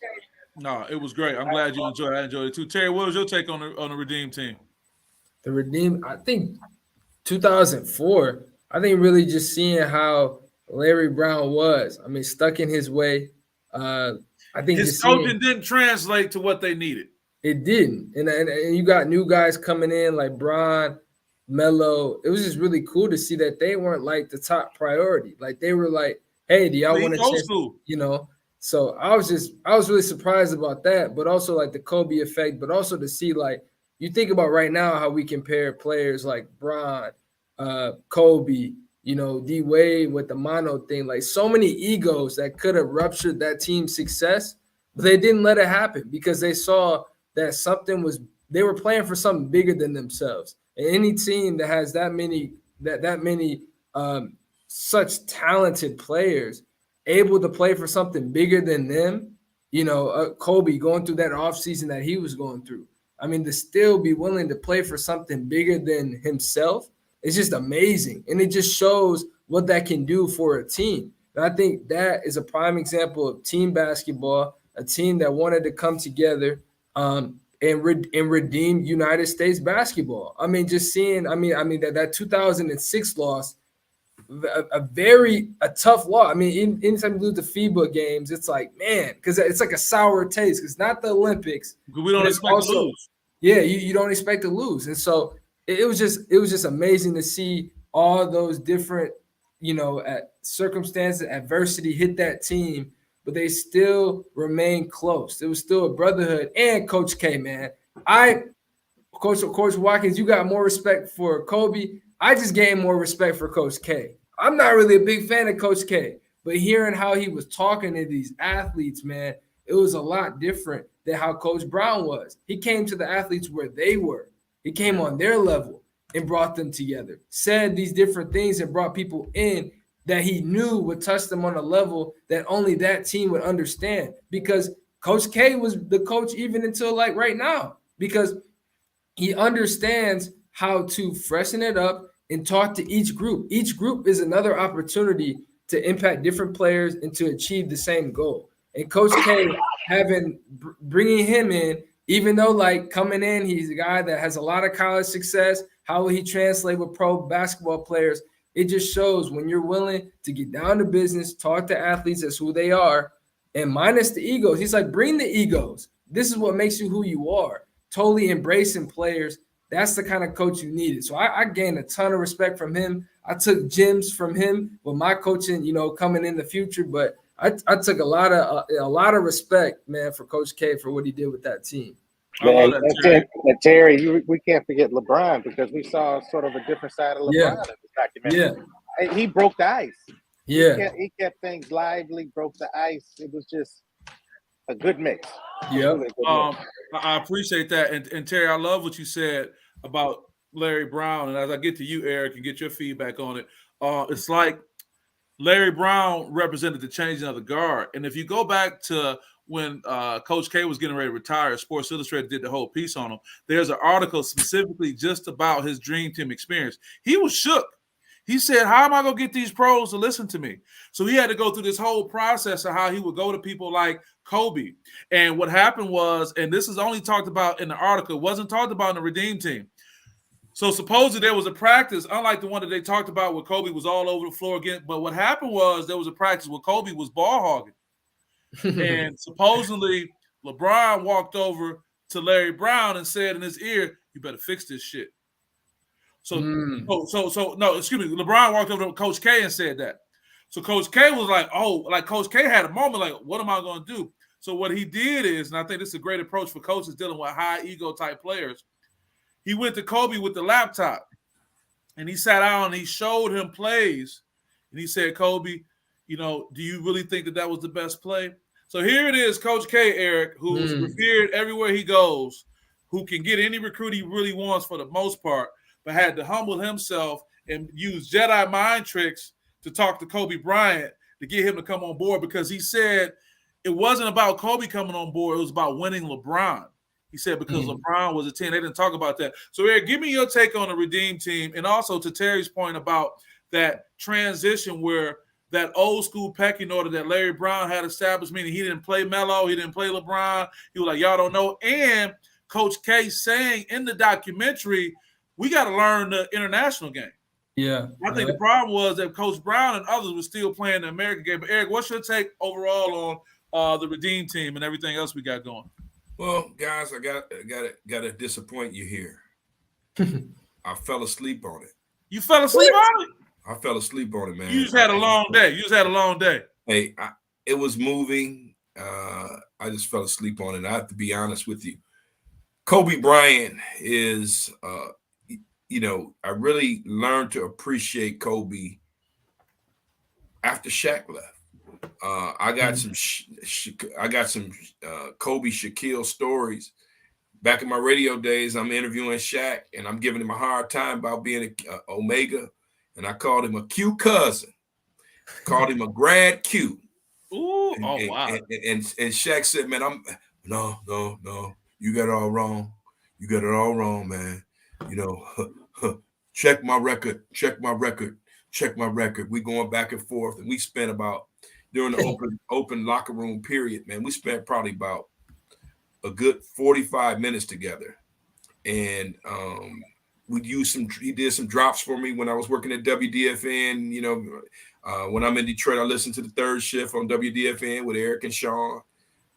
[SPEAKER 1] No, it was great. I'm glad you enjoyed it. I enjoyed it too. Terry, what was your take on the Redeem team?
[SPEAKER 2] The Redeem, I think 2004, I think really just seeing how Larry Brown was. I mean, stuck in his way. I think
[SPEAKER 1] his coaching didn't translate to what they needed.
[SPEAKER 2] It didn't. And you got new guys coming in like Bron, Melo. It was just really cool to see that they weren't like the top priority. Like they were like, hey, do y'all want to chance? So I was really surprised about that, but also like the Kobe effect, but also to see like, you think about right now how we compare players like Bron, Kobe, D Wade with the mono thing, like so many egos that could have ruptured that team's success, but they didn't let it happen because they saw that they were playing for something bigger than themselves. And any team that has that many such talented players able to play for something bigger than them, Kobe going through that offseason that he was going through. I mean, to still be willing to play for something bigger than himself, it's just amazing. And it just shows what that can do for a team. And I think that is a prime example of team basketball, a team that wanted to come together and redeem United States basketball. I mean, just seeing, that 2006 loss, a tough loss. I mean, anytime you lose the FIBA games, it's like, man, because it's like a sour taste. It's not the Olympics.
[SPEAKER 1] We don't expect to lose.
[SPEAKER 2] Yeah, you don't expect to lose. And so it was just amazing to see all those different, circumstances, adversity hit that team, but they still remain close. It was still a brotherhood. And Coach K, man, Coach Watkins, you got more respect for Kobe. I just gained more respect for Coach K. I'm not really a big fan of Coach K, but hearing how he was talking to these athletes, man, it was a lot different than how Coach Brown was. He came to the athletes where they were. He came on their level and brought them together, said these different things and brought people in that he knew would touch them on a level that only that team would understand, because Coach K was the coach even until like right now, because he understands how to freshen it up and talk to each group. Each group is another opportunity to impact different players and to achieve the same goal. And Coach K bringing him in, even though like coming in, he's a guy that has a lot of college success. How will he translate with pro basketball players? It just shows when you're willing to get down to business, talk to athletes as who they are, and minus the egos. He's like, bring the egos. this is what makes you who you are. Totally embracing players. That's the kind of coach you needed. So I gained a ton of respect from him. I took gems from him with my coaching, coming in the future. But I took a lot of respect, man, for Coach K for what he did with that team.
[SPEAKER 3] Man, Terry, we can't forget LeBron, because we saw sort of a different side of LeBron in this documentary. Yeah. He broke the ice.
[SPEAKER 2] Yeah.
[SPEAKER 3] He kept things lively, broke the ice. It was just a good mix.
[SPEAKER 2] Yeah.
[SPEAKER 1] I appreciate that. And Terry, I love what you said about Larry Brown. And as I get to you, Eric, and get your feedback on it, it's like Larry Brown represented the changing of the guard. And if you go back to when Coach K was getting ready to retire, Sports Illustrated did the whole piece on him. There's an article specifically just about his Dream Team experience. He was shook. He said, how am I going to get these pros to listen to me? So he had to go through this whole process of how he would go to people like Kobe. And what happened was, and this is only talked about in the article, it wasn't talked about in the Redeem Team. So supposedly there was a practice, unlike the one that they talked about where Kobe was all over the floor again. But what happened was there was a practice where Kobe was ball hogging. And supposedly LeBron walked over to Larry Brown and said in his ear, you better fix this shit. So no, excuse me. LeBron walked over to Coach K and said that. So Coach K was like, Coach K had a moment like, what am I going to do? So what he did is, and I think this is a great approach for coaches dealing with high ego type players, he went to Kobe with the laptop and he sat down and he showed him plays. And he said, Kobe, do you really think that was the best play? So here it is, Coach K, Eric, who's revered everywhere he goes, who can get any recruit he really wants for the most part, but had to humble himself and use Jedi mind tricks to talk to Kobe Bryant to get him to come on board, because he said it wasn't about Kobe coming on board. It was about winning LeBron. He said because LeBron was a 10. They didn't talk about that. So, Eric, give me your take on the Redeem Team, and also to Terry's point about that transition where that old school pecking order that Larry Brown had established, meaning he didn't play Melo, he didn't play LeBron. He was like, y'all don't know. And Coach K saying in the documentary, we got to learn the international game.
[SPEAKER 2] Yeah.
[SPEAKER 1] I think the problem was that Coach Brown and others were still playing the American game. But, Eric, what's your take overall on the Redeem Team and everything else we got going?
[SPEAKER 4] Well, guys, I got to disappoint you here. I fell asleep on it.
[SPEAKER 1] You fell asleep on it?
[SPEAKER 4] I fell asleep on it, man.
[SPEAKER 1] You just had a long day.
[SPEAKER 4] Hey, it was moving. I just fell asleep on it. I have to be honest with you. Kobe Bryant is, I really learned to appreciate Kobe after Shaq left. I got some Kobe Shaquille stories. Back in my radio days, I'm interviewing Shaq, and I'm giving him a hard time about being an Omega. And I called him a Q cousin, called him a grad Q.
[SPEAKER 1] Ooh,
[SPEAKER 4] wow. And Shaq said, man, no, you got it all wrong. You got it all wrong, man. Check my record. We going back and forth. And we spent about, during the open locker room period, man, we spent probably about a good 45 minutes together. And, he did some drops for me when I was working at WDFN. When I'm in Detroit, I listened to the Third Shift on WDFN with Eric and Sean.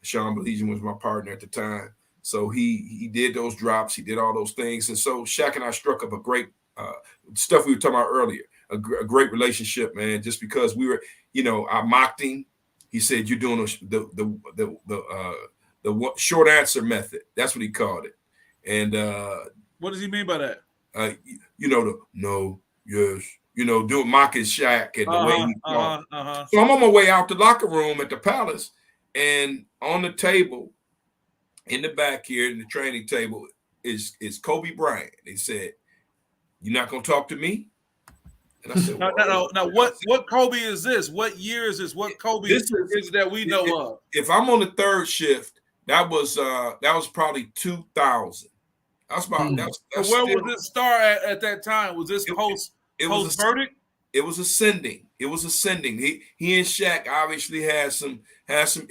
[SPEAKER 4] Sean Belizian was my partner at the time. So he did those drops. He did all those things. And so Shaq and I struck up a great stuff we were talking about earlier, a great relationship, man, just because we were, I mocked him. He said, you're doing the short answer method. That's what he called it. And
[SPEAKER 1] what does he mean by that?
[SPEAKER 4] Doing mocking Shaq and the way he talked. So I'm on my way out the locker room at the Palace, and on the table in the back here, in the training table, is Kobe Bryant. He said, "You're not gonna talk to me?" And I said,
[SPEAKER 1] "Now, what Kobe is this? What year is this? What Kobe is that we know of?"
[SPEAKER 4] If I'm on the third shift, that was probably 2000. That's about. That's
[SPEAKER 1] where was this star at that time? Was this post verdict?
[SPEAKER 4] It was ascending. He and Shaq obviously had some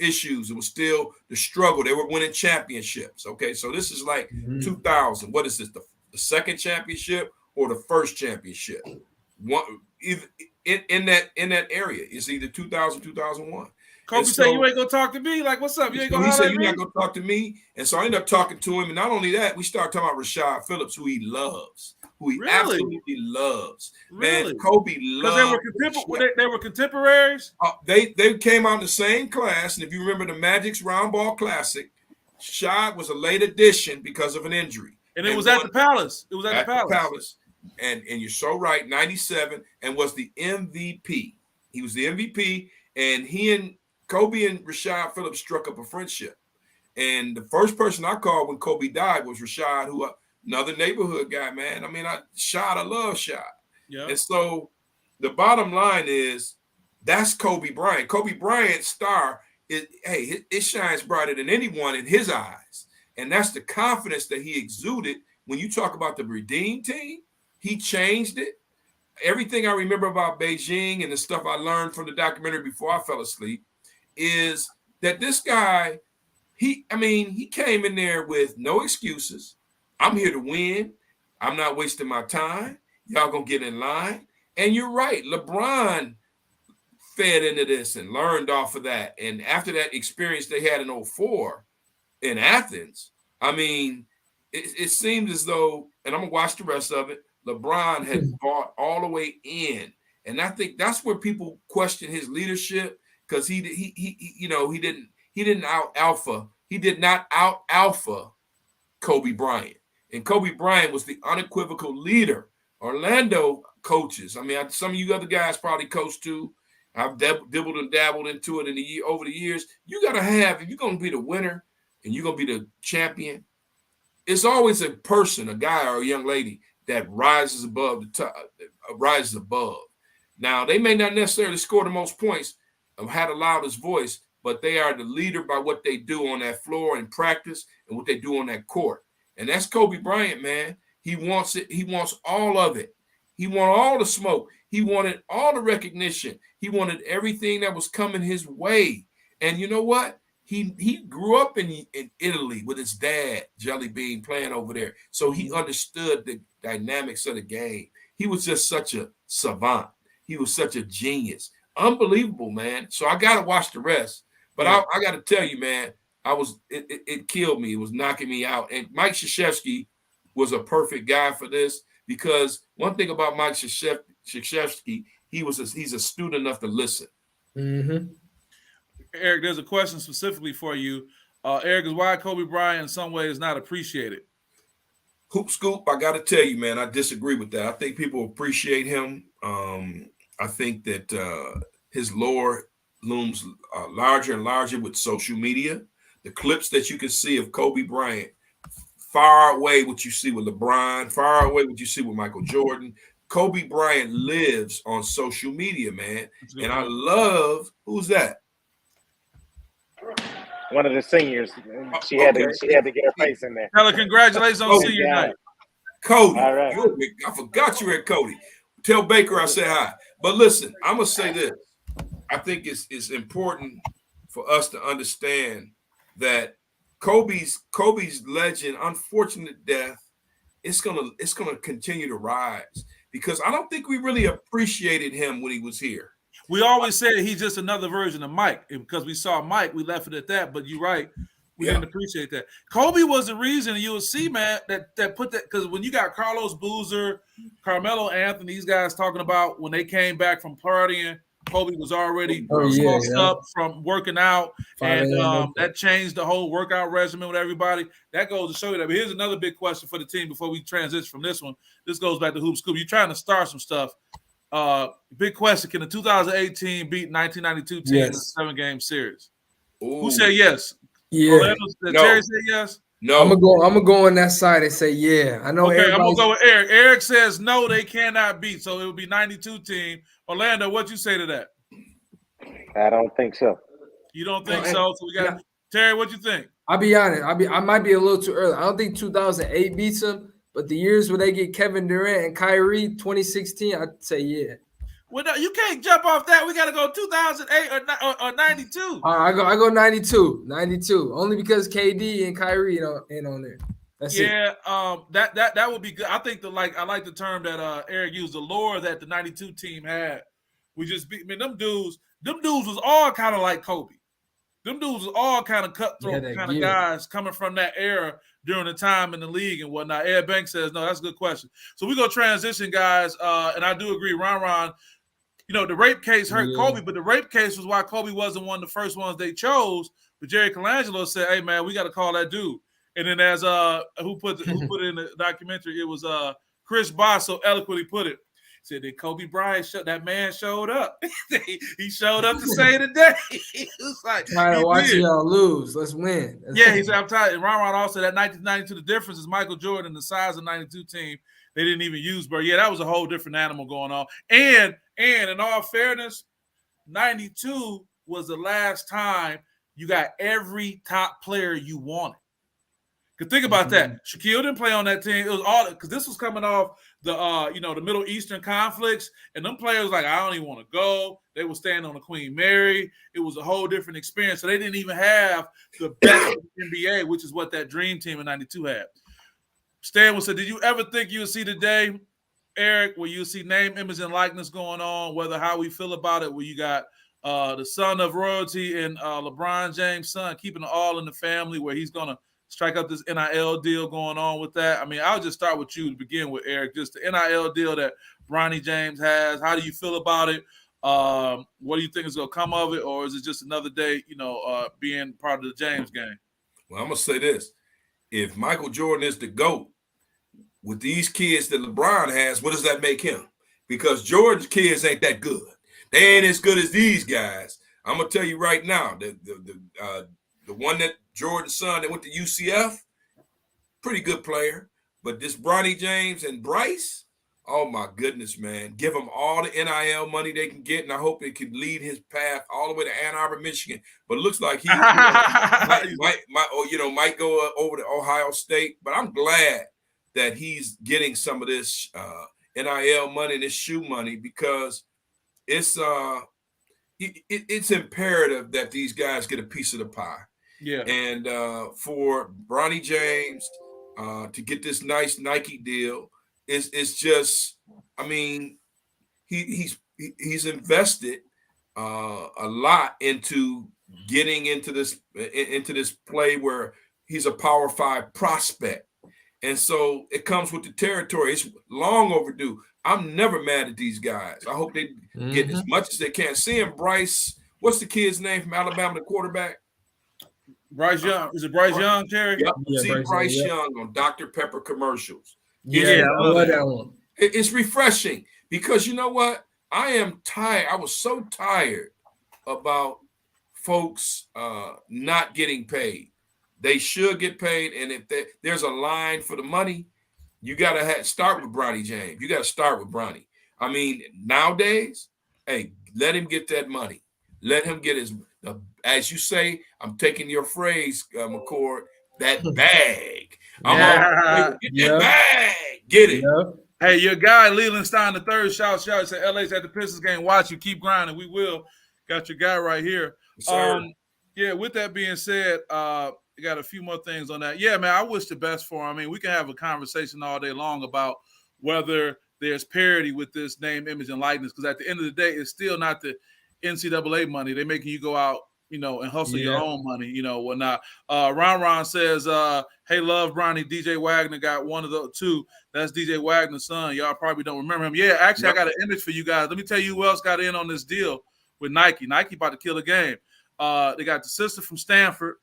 [SPEAKER 4] issues. It was still the struggle. They were winning championships. Okay, so this is like 2000. What is this? The second championship or the first championship? One either in that area. It's either 2000, 2001.
[SPEAKER 1] Kobe said, "You ain't gonna talk to me. Like, what's up? You ain't gonna."
[SPEAKER 4] He said,
[SPEAKER 1] "You're
[SPEAKER 4] not gonna talk to me." And so I ended up talking to him. And not only that, we started talking about Rashad Phillips, who he loves, who he absolutely loves.
[SPEAKER 1] Really?
[SPEAKER 4] Man, Kobe loves.
[SPEAKER 1] Because they were contemporaries.
[SPEAKER 4] They came out in the same class. And if you remember the Magic's Round Ball Classic, Shad was a late addition because of an injury.
[SPEAKER 1] And it was at the Palace. It was at the Palace.
[SPEAKER 4] And you're so right, 97, and was the MVP. He was the MVP, and he and Kobe and Rashad Phillips struck up a friendship. And the first person I called when Kobe died was Rashad, who another neighborhood guy, man. I mean, I love Shad. Yeah. And so the bottom line is that's Kobe Bryant. Kobe Bryant's star it shines brighter than anyone in his eyes. And that's the confidence that he exuded. When you talk about the Redeem team, he changed it. Everything I remember about Beijing and the stuff I learned from the documentary before I fell asleep is that this guy, he came in there with no excuses. I'm here to win. I'm not wasting my time. Y'all gonna get in line. And you're right. LeBron fed into this and learned off of that. And after that experience they had in 2004 in Athens, I mean, it seemed as though, and I'm gonna watch the rest of it, LeBron had bought all the way in. And I think that's where people question his leadership, because he did not out alpha Kobe Bryant. And Kobe Bryant was the unequivocal leader. Orlando coaches, I mean, some of you other guys probably coached too. I've dibbled and dabbled into it over the years. You got to have, if you're going to be the winner and you're going to be the champion, it's always a person, a guy or a young lady that rises above the top, rises above. Now, they may not necessarily score the most points or have the loudest voice, but they are the leader by what they do on that floor in practice and what they do on that court. And that's Kobe Bryant, man. He wants it. He wants all of it. He wanted all the smoke. He wanted all the recognition. He wanted everything that was coming his way. And you know what? He grew up in Italy with his dad, Jelly Bean, playing over there. So he understood the dynamics of the game. He was just such a savant. He was such a genius. Unbelievable, man. So I got to watch the rest. But I got to tell you, man, it killed me. It was knocking me out. And Mike Krzyzewski was a perfect guy for this, because one thing about Mike Krzyzewski, he's astute enough to listen.
[SPEAKER 2] Mm-hmm.
[SPEAKER 1] Eric, there's a question specifically for you. Eric, is why Kobe Bryant in some ways not appreciated?
[SPEAKER 4] Hoop Scoop, I got to tell you, man, I disagree with that. I think people appreciate him. I think that his lore looms larger and larger with social media. The clips that you can see of Kobe Bryant, far away what you see with LeBron, far away what you see with Michael Jordan. Kobe Bryant lives on social media, man. And I love, who's that?
[SPEAKER 3] One of the seniors. She had to get her face in there.
[SPEAKER 1] Tell her congratulations on senior night.
[SPEAKER 4] Cody.
[SPEAKER 3] All right.
[SPEAKER 4] I forgot you were at Cody. Tell Baker I said hi. But listen, I'm going to say this. I think it's important for us to understand that Kobe's legend, unfortunate death, it's gonna continue to rise, because I don't think we really appreciated him when he was here.
[SPEAKER 1] We always said he's just another version of Mike, because we saw Mike, we left it at that. But you're right, we didn't appreciate that. Kobe was the reason you will see, man, that put that, because when you got Carlos Boozer, Carmelo Anthony, these guys talking about when they came back from partying, Kobe was already up from working out, and that changed the whole workout regimen with everybody. That goes to show you that. But here's another big question for the team before we transition from this one. This goes back to Hoop Scoop. You're trying to start some stuff. Big question: can the 2018 beat 1992 team in a 7-game series? Ooh. Who said yes?
[SPEAKER 2] Yeah.
[SPEAKER 1] Terry said yes.
[SPEAKER 4] No,
[SPEAKER 2] I'm gonna go on that side and say yeah. I know.
[SPEAKER 1] Okay, I'm gonna go with Eric. Eric says no, they cannot beat. So it would be 92 team. Orlando, what you say to that?
[SPEAKER 3] I don't think so.
[SPEAKER 1] You don't think so? So we got Terry. What you think?
[SPEAKER 2] I'll be honest. I might be a little too early. I don't think 2008 beats them, but the years where they get Kevin Durant and Kyrie, 2016, I'd say yeah.
[SPEAKER 1] Well, no, you can't jump off that. We got to go 2008 or 92.
[SPEAKER 2] All right, I go 92. 92. Only because KD and Kyrie ain't on there. That's it.
[SPEAKER 1] That would be good. I think I like the term that Eric used, the lore that the 92 team had. We just beat, them dudes was all kind of like Kobe. them dudes was all kind of cutthroat kind of guys coming from that era during the time in the league and whatnot. Ed Banks says, no, that's a good question. So we go transition, guys, and I do agree, Ron, the rape case hurt Kobe, but the rape case was why Kobe wasn't one of the first ones they chose. But Jerry Colangelo said, hey, man, we got to call that dude. And then as who put it in the documentary, it was Chris Bosh so eloquently put it. Said that Kobe Bryant that man showed up. He showed up to say today. He was like,
[SPEAKER 2] tired of watching y'all lose. Let's win.
[SPEAKER 1] Yeah, he said, I'm tired. And Ron also that 1992, the difference is Michael Jordan, the size of the 92 team, they didn't even use Bird. Yeah, that was a whole different animal going on. And in all fairness, 92 was the last time you got every top player you wanted. Because think about that. Shaquille didn't play on that team. It was all because this was coming off the the Middle Eastern conflicts, and them players like, I don't even want to go. They were staying on the Queen Mary. It was a whole different experience. So they didn't even have the best of the NBA, which is what that dream team in 92 had. Stan will say, did you ever think you would see today, Eric, where you see name, image, and likeness going on, whether how we feel about it, where you got the son of royalty and LeBron James' son, keeping it all in the family, where he's going to strike up this NIL deal going on with that. I mean, I'll just start with you to begin with, Eric. Just the NIL deal that Bronny James has. How do you feel about it? What do you think is going to come of it? Or is it just another day, being part of the James game?
[SPEAKER 4] Well, I'm going to say this. If Michael Jordan is the GOAT, with these kids that LeBron has, what does that make him? Because Jordan's kids ain't that good. They ain't as good as these guys. I'm going to tell you right now, the one that Jordan's son that went to UCF, pretty good player. But this Bronny James and Bryce, oh my goodness, man. Give them all the NIL money they can get, and I hope it can lead his path all the way to Ann Arbor, Michigan. But it looks like he might go over to Ohio State. But I'm glad that he's getting some of this NIL money and this shoe money, because it's imperative that these guys get a piece of the pie.
[SPEAKER 1] Yeah.
[SPEAKER 4] And for Bronny James to get this nice Nike deal, it's just, I mean, he's invested a lot into getting into this play where he's a Power 5 prospect. And so it comes with the territory. It's long overdue. I'm never mad at these guys. I hope they get as much as they can. Seeing Bryce, what's the kid's name from Alabama, the quarterback?
[SPEAKER 1] Bryce Young. Is it Bryce Young, Terry?
[SPEAKER 4] Yep. Yeah, see Bryce Young on Dr. Pepper commercials.
[SPEAKER 2] Yeah, I love that one.
[SPEAKER 4] It's refreshing because you know what? I am tired. I was so tired about folks not getting paid. They should get paid, and if there's a line for the money, you got to start with Bronny James. You got to start with Bronny. I mean, nowadays, hey, let him get that money. Let him get his, as you say, I'm taking your phrase, McCord, that bag. Get that bag. Get it.
[SPEAKER 2] Yeah.
[SPEAKER 1] Hey, your guy, Leland Stein III, shout, said LA's at the Pistons game. Watch you, keep grinding. We will. Got your guy right here. Yeah, with that being said, you got a few more things on that. Yeah, man, I wish the best for him. I mean, we can have a conversation all day long about whether there's parity with this name, image, and likeness, because at the end of the day, it's still not the NCAA money. They're making you go out, and hustle your own money, whatnot. Ron says, hey, love Bronny. DJ Wagner got one of the two. That's DJ Wagner's son. Y'all probably don't remember him. Yeah, actually, I got an image for you guys. Let me tell you who else got in on this deal with Nike. Nike about to kill the game. They got the sister from Stanford.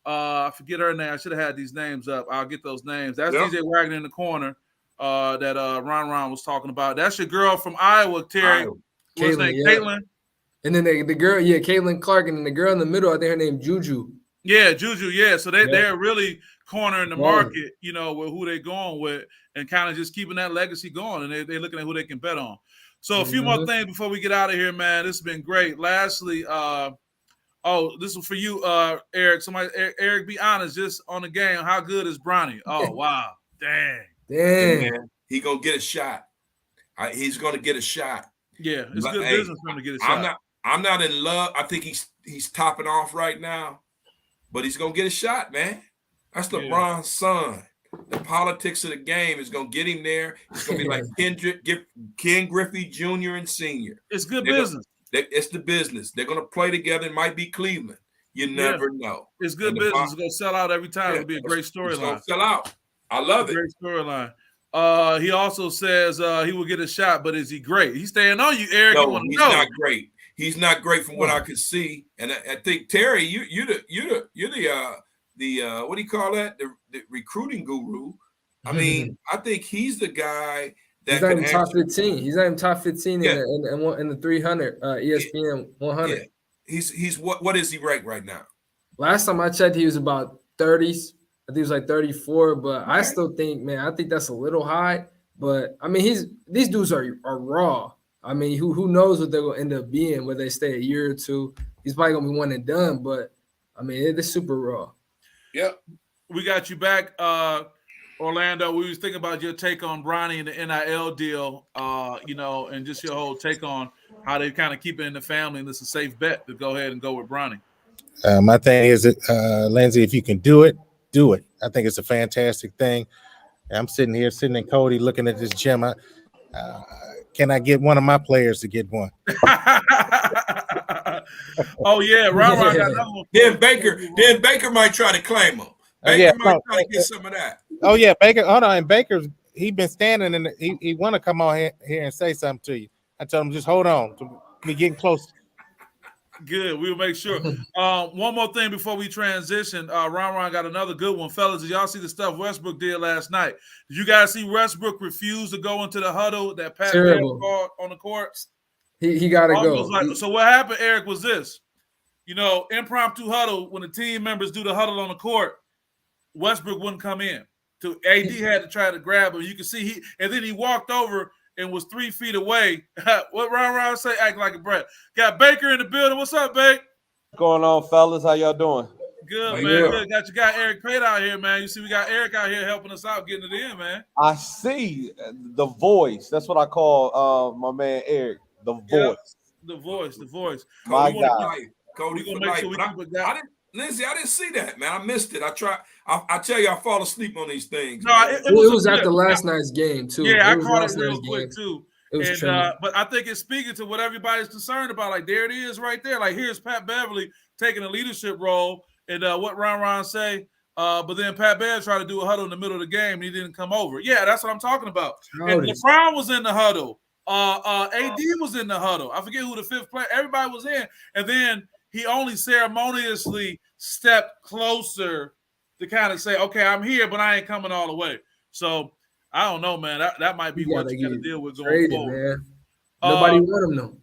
[SPEAKER 1] I forget her name. I should have had these names up. I'll get those names. That's DJ Wagner in the corner that Ron was talking about. That's your girl from Iowa, Terry. What's her name? Caitlin.
[SPEAKER 2] And then the girl, Caitlin Clark, and then the girl in the middle, I think her name Juju.
[SPEAKER 1] Yeah, Juju. Yeah, so they're really cornering the market, with who they're going with, and kind of just keeping that legacy going. And they're looking at who they can bet on. So a few more things before we get out of here, man. This has been great. Lastly, this is for you, Eric. Eric, be honest, just on the game. How good is Bronny? Oh, wow. Dang.
[SPEAKER 4] Man, he gonna get a shot. He's gonna get a shot.
[SPEAKER 1] Yeah, it's good business for him to get a shot.
[SPEAKER 4] I'm not in love. I think he's topping off right now, but he's gonna get a shot, man. That's LeBron's son. The politics of the game is gonna get him there. It's gonna be like Ken Griffey Jr. and Sr.
[SPEAKER 1] It's good business.
[SPEAKER 4] It's the business. They're gonna play together. It might be Cleveland. You never know.
[SPEAKER 1] It's good business. It's going to sell out every time. It'll be a great storyline.
[SPEAKER 4] It's going to sell out. I love it.
[SPEAKER 1] Great storyline. He also says he will get a shot, but is he great? He's staying on you, Eric.
[SPEAKER 4] No, he's not great. He's not great from what I could see. And I think Terry, you're the what do you call that? The recruiting guru. I mean, I think he's the guy that
[SPEAKER 2] he's not even top 15. He's not even top 15 in the 300 ESPN 100.
[SPEAKER 4] Yeah. He's what is he ranked right now?
[SPEAKER 2] Last time I checked, he was about 30s. I think he was like 34, but I still think, man, I think that's a little high. But I mean, these dudes are raw. I mean, who knows what they're gonna end up being, whether they stay a year or two. He's probably gonna be one and done, but I mean, it's super raw.
[SPEAKER 1] Yep. We got you back, Orlando. We was thinking about your take on Bronny and the NIL deal, and just your whole take on how they kind of keep it in the family, and it's a safe bet to go ahead and go with Bronny.
[SPEAKER 5] My thing is, Lindsay, if you can do it, do it. I think it's a fantastic thing. I'm sitting in Cody looking at this gym. Can I get one of my players to get one?
[SPEAKER 1] Oh yeah, Ron got another one.
[SPEAKER 4] Then Baker might try to claim him. Baker might try to get some of that.
[SPEAKER 5] Oh yeah, Baker. Hold on, and Baker's he been standing and he want to come on here and say something to you. I told him just hold on to me getting close.
[SPEAKER 1] Good. We'll make sure. One more thing before we transition. Ron got another good one. Fellas, did y'all see the stuff Westbrook did last night? Did you guys see Westbrook refuse to go into the huddle that Pat called on the court?
[SPEAKER 2] He got to go.
[SPEAKER 1] So what happened, Eric, was this. Impromptu huddle, when the team members do the huddle on the court, Westbrook wouldn't come in. AD had to try to grab him. You can see and then he walked over and was 3 feet away. What Ron say? Act like a brat. Got Baker in the building. What's up, Bake?
[SPEAKER 6] What's going on, fellas? How y'all doing?
[SPEAKER 1] Good, man. Good. Got your guy Eric Pate out here, man. You see, we got Eric out here helping us out, getting it in, man.
[SPEAKER 6] I see the voice. That's what I call my man Eric. The voice.
[SPEAKER 1] Yep. The voice.
[SPEAKER 6] My God.
[SPEAKER 4] Cody, we're gonna make sure we keep it down. Lindsay, I didn't see that, man. I missed it. I tell you, I fall asleep on these things.
[SPEAKER 1] No, it
[SPEAKER 2] was after last night's game too.
[SPEAKER 1] Yeah, I caught it real quick too.
[SPEAKER 2] But
[SPEAKER 1] I think it's speaking to what everybody's concerned about. Like, there it is right there. Like, here's Pat Beverly taking a leadership role. And what Ron say, but then Pat Bev tried to do a huddle in the middle of the game and he didn't come over. Yeah, that's what I'm talking about. And LeBron was in the huddle. AD was in the huddle. I forget who the fifth player. Everybody was in. And then he only ceremoniously stepped closer to kind of say, okay, I'm here, but I ain't coming all the way. So I don't know, man. That might be what you got to deal with going forward.
[SPEAKER 2] Man. Nobody want him, though.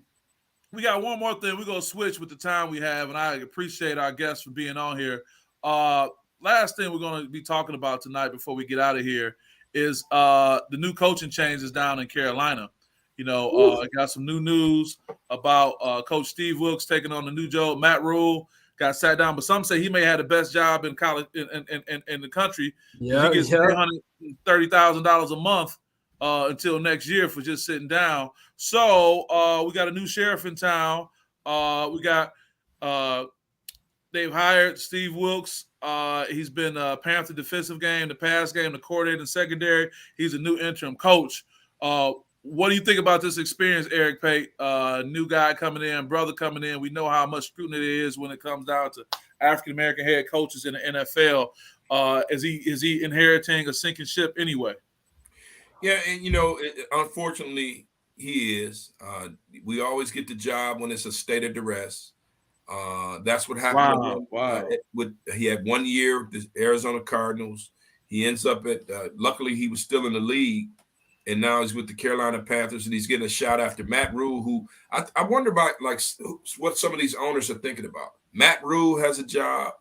[SPEAKER 1] We got one more thing. We're going to switch with the time we have, and I appreciate our guests for being on here. Last thing we're going to be talking about tonight before we get out of here is the new coaching changes down in Carolina. I got some new news about Coach Steve Wilkes taking on the new job. Matt Rule got sat down, but some say he may have the best job in college in the country.
[SPEAKER 2] Yeah,
[SPEAKER 1] he gets $330,000 a month until next year for just sitting down. So we got a new sheriff in town. They've hired Steve Wilkes. He's been Panther defensive game, the pass game, the coordinator, and secondary. He's a new interim coach. What do you think about this experience, Eric Pate? New guy coming in, brother coming in. We know how much scrutiny there is when it comes down to African-American head coaches in the NFL. Is he inheriting a sinking ship anyway?
[SPEAKER 4] Yeah, and unfortunately, he is. We always get the job when it's a state of duress. That's what happened.
[SPEAKER 1] Wow.
[SPEAKER 4] He had 1 year with the Arizona Cardinals. He ends up luckily he was still in the league, and now he's with the Carolina Panthers, and he's getting a shot after Matt Rule, who I wonder about, like, what some of these owners are thinking about. Matt Rule has a job.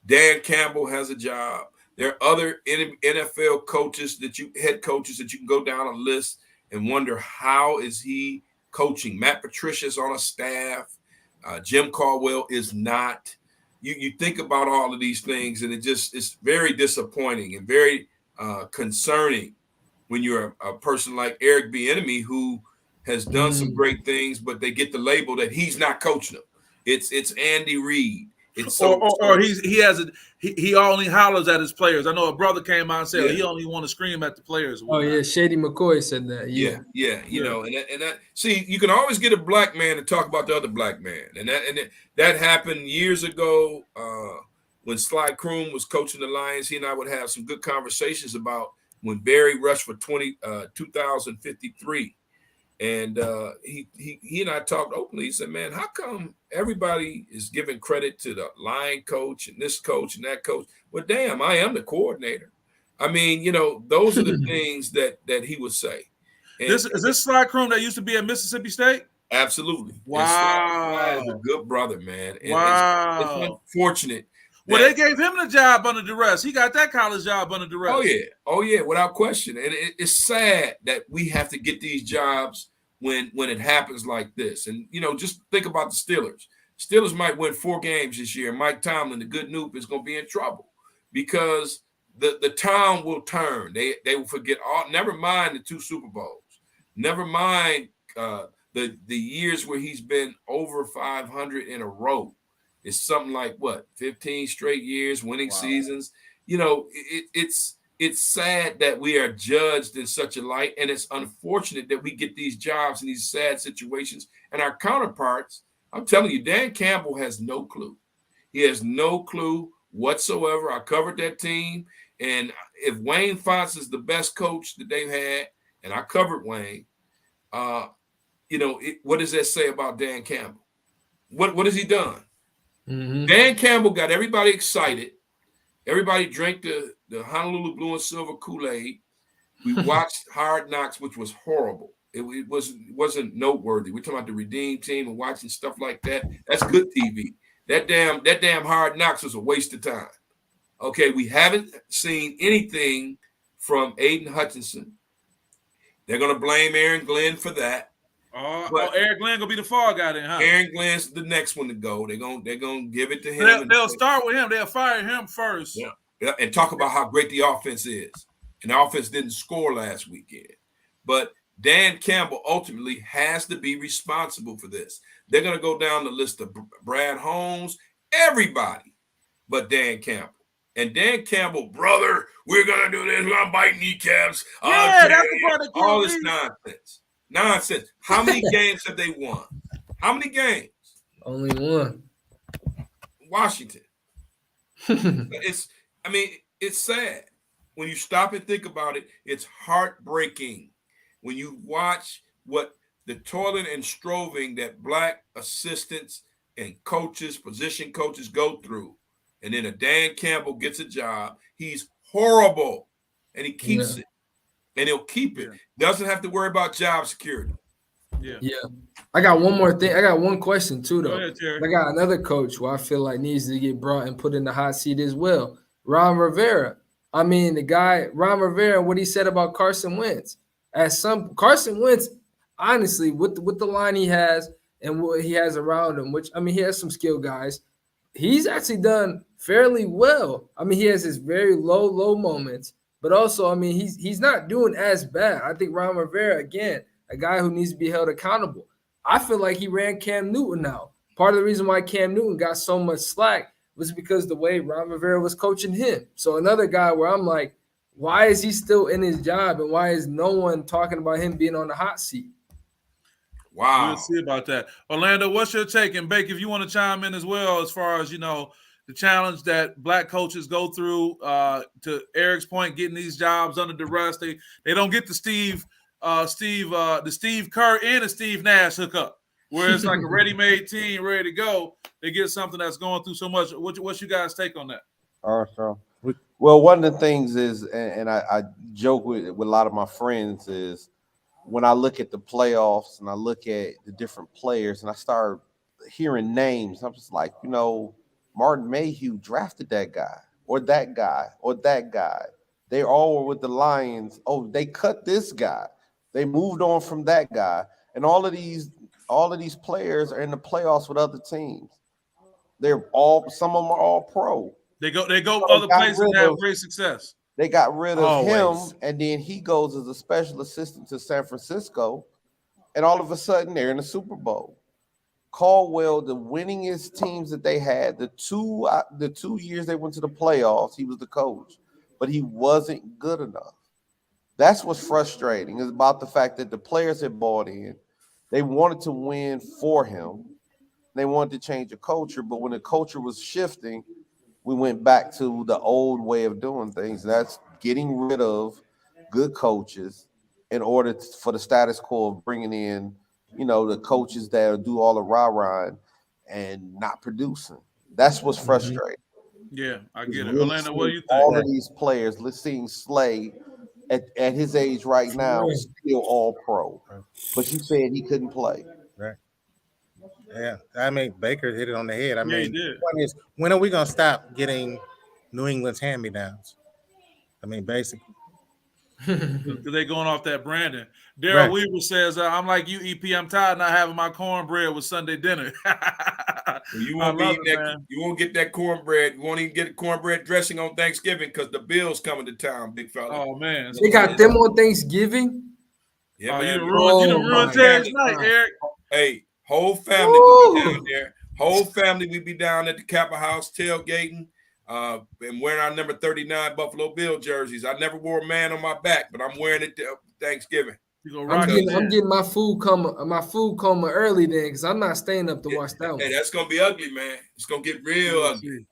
[SPEAKER 4] Dan Campbell has a job. There are other NFL coaches head coaches that you can go down a list and wonder, how is he coaching? Matt Patricia's on a staff. Jim Caldwell is not. You think about all of these things, and it's very disappointing and very concerning when you're a person like Eric Bieniemy, who has done some great things, but they get the label that he's not coaching them. It's Andy Reid. It's
[SPEAKER 1] or he only hollers at his players. I know a brother came out and said he only want to scream at the players.
[SPEAKER 2] Oh yeah, Shady McCoy said that.
[SPEAKER 4] Yeah. You know, and that see, you can always get a black man to talk about the other black man, and that happened years ago when Sly Kroom was coaching the Lions. He and I would have some good conversations about when Barry rushed for 2,053. And he and I talked openly. He said, man, how come everybody is giving credit to the line coach and this coach and that coach? Well, damn, I am the coordinator. I mean, you know, those are the things that he would say. And
[SPEAKER 1] is this Sly Kroom that used to be at Mississippi State?
[SPEAKER 4] Absolutely.
[SPEAKER 1] Wow.
[SPEAKER 4] Sly is a good brother, man. And
[SPEAKER 1] wow.
[SPEAKER 4] It's unfortunate.
[SPEAKER 1] Well, they gave him the job under duress. He got that college job under duress.
[SPEAKER 4] Oh, yeah, without question. And it's sad that we have to get these jobs when it happens like this. And, you know, just think about the Steelers. Steelers might win 4 games this year. Mike Tomlin, the good noob, is going to be in trouble because the town will turn. They will forget all. Never mind the 2 Super Bowls. Never mind the years where he's been over 500 in a row. It's something like 15 straight years, winning seasons. You know, it's sad that we are judged in such a light, and it's unfortunate that we get these jobs in these sad situations. And our counterparts, I'm telling you, Dan Campbell has no clue. He has no clue whatsoever. I covered that team, and if Wayne Fonts is the best coach that they've had, and I covered Wayne, you know, what does that say about Dan Campbell? What has he done? Mm-hmm. Dan Campbell got everybody excited. Everybody drank the Honolulu Blue and Silver Kool-Aid. We watched Hard Knocks, which was horrible. It wasn't noteworthy. We're talking about the Redeem Team and watching stuff like that. That's good TV. That damn Hard Knocks was a waste of time. Okay, we haven't seen anything from Aiden Hutchinson. They're gonna blame Aaron Glenn for that.
[SPEAKER 1] Aaron Glenn gonna be the fall guy then, huh?
[SPEAKER 4] Aaron Glenn's the next one to go. They're gonna give it to him.
[SPEAKER 1] They'll start with him. They'll fire him first.
[SPEAKER 4] Yeah, and talk about how great the offense is. And the offense didn't score last weekend. But Dan Campbell ultimately has to be responsible for this. They're gonna go down the list of Brad Holmes, everybody, but Dan Campbell. And Dan Campbell, brother, we're gonna do this. We're gonna bite kneecaps.
[SPEAKER 1] Yeah, that's the part that
[SPEAKER 4] all this nonsense. How many games have they won? How many games?
[SPEAKER 2] Only one.
[SPEAKER 4] Washington. It's sad. When you stop and think about it, it's heartbreaking. When you watch what the toiling and striving that black assistants and coaches, position coaches go through, and then a Dan Campbell gets a job, he's horrible, and he keeps it. And he'll keep it. Doesn't have to worry about job security.
[SPEAKER 2] Yeah. I got one more thing. I got one question too, though.
[SPEAKER 1] Go ahead, Terry.
[SPEAKER 2] I got another coach who I feel like needs to get brought and put in the hot seat as well. Ron Rivera. I mean, the guy, Ron Rivera, what he said about Carson Wentz. Carson Wentz, honestly, with the line he has and what he has around him, which, I mean, he has some skilled guys. He's actually done fairly well. I mean, he has his very low moments. But also, I mean, he's not doing as bad. I think Ron Rivera, again, a guy who needs to be held accountable. I feel like he ran Cam Newton now. Part of the reason why Cam Newton got so much slack was because the way Ron Rivera was coaching him. So another guy where I'm like, why is he still in his job and why is no one talking about him being on the hot seat?
[SPEAKER 4] Wow.
[SPEAKER 1] We'll see about that. Orlando, what's your take? And Bake, if you want to chime in as well, as far as, you know, the challenge that black coaches go through, to Eric's point, getting these jobs under duress. They don't get the Steve Kerr and the Steve Nash hookup, where it's like a ready-made team ready to go. They get something that's going through so much. What's you guys' take on that?
[SPEAKER 6] Awesome. Well, one of the things is, and I joke with a lot of my friends, is when I look at the playoffs and I look at the different players and I start hearing names, I'm just like, you know, Martin Mayhew drafted that guy or that guy or that guy. They all were with the Lions. Oh, they cut this guy. They moved on from that guy. And all of these players are in the playoffs with other teams. Some of them are all pro.
[SPEAKER 1] They go other places and have great success.
[SPEAKER 6] They got rid of him, and then he goes as a special assistant to San Francisco, and all of a sudden they're in the Super Bowl. Caldwell, the winningest teams that they had, the two years they went to the playoffs, he was the coach, but he wasn't good enough. That's what's frustrating, is about the fact that the players had bought in. They wanted to win for him. They wanted to change the culture, but when the culture was shifting, we went back to the old way of doing things. That's getting rid of good coaches in order for the status quo of bringing in, the coaches that do all the rah-rah and not producing. That's what's frustrating.
[SPEAKER 1] Yeah, I get it.
[SPEAKER 6] Really,
[SPEAKER 1] Orlando, what do you think?
[SPEAKER 6] All of these players, let's see Slay at his age right now, still all pro. But you said he couldn't play.
[SPEAKER 5] Right. Yeah. I mean, Baker hit it on the head. I mean,
[SPEAKER 1] he did.
[SPEAKER 5] The point is, when are we going to stop getting New England's hand-me-downs? I mean, basically.
[SPEAKER 1] Because they're going off that branding. Daryl Weaver says, I'm like you, EP. I'm tired of not having my cornbread with Sunday dinner.
[SPEAKER 4] You won't you won't get that cornbread. You won't even get cornbread dressing on Thanksgiving because the Bills coming to town, big fella.
[SPEAKER 1] Oh, man.
[SPEAKER 2] They got them on Thanksgiving?
[SPEAKER 4] Yeah, man.
[SPEAKER 1] You ruined Terry's night, Eric.
[SPEAKER 4] Hey, whole family will be down there. Whole family will be down at the Kappa House tailgating. And wearing our number 39 Buffalo Bill jerseys. I never wore a man on my back, but I'm wearing it to Thanksgiving.
[SPEAKER 2] I'm getting my food coma early then, because I'm not staying up to watch that one.
[SPEAKER 4] Hey, that's gonna be ugly, man. It's gonna get real ugly.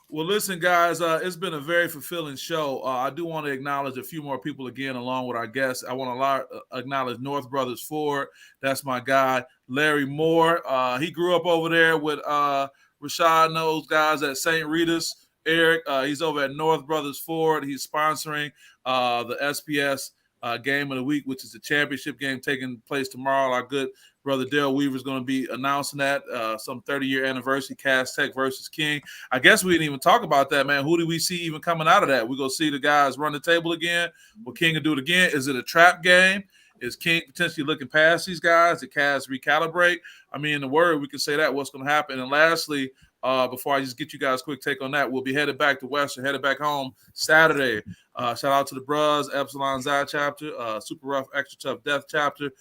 [SPEAKER 1] Well, listen, guys, it's been a very fulfilling show. I do want to acknowledge a few more people again, along with our guests. I want to acknowledge North Brothers Ford. That's my guy, Larry Moore. He grew up over there with Rashad and those guys at St. Rita's. Eric, he's over at North Brothers Ford. He's sponsoring the SPS game of the week, which is the championship game taking place tomorrow. Our good brother Dale Weaver is going to be announcing that some 30-year anniversary, Cass Tech versus King. I guess we didn't even talk about that, man. Who do we see even coming out of that? We're going to see the guys run the table again. Will King do it again? Is it a trap game? Is King potentially looking past these guys? Did Cass recalibrate? I mean, in the word, we can say that. What's going to happen? And lastly, before I just get you guys a quick take on that, we'll be headed back to Western, headed back home Saturday. Shout out to the Bros, Epsilon Xi chapter, Super Rough, Extra Tough Death chapter.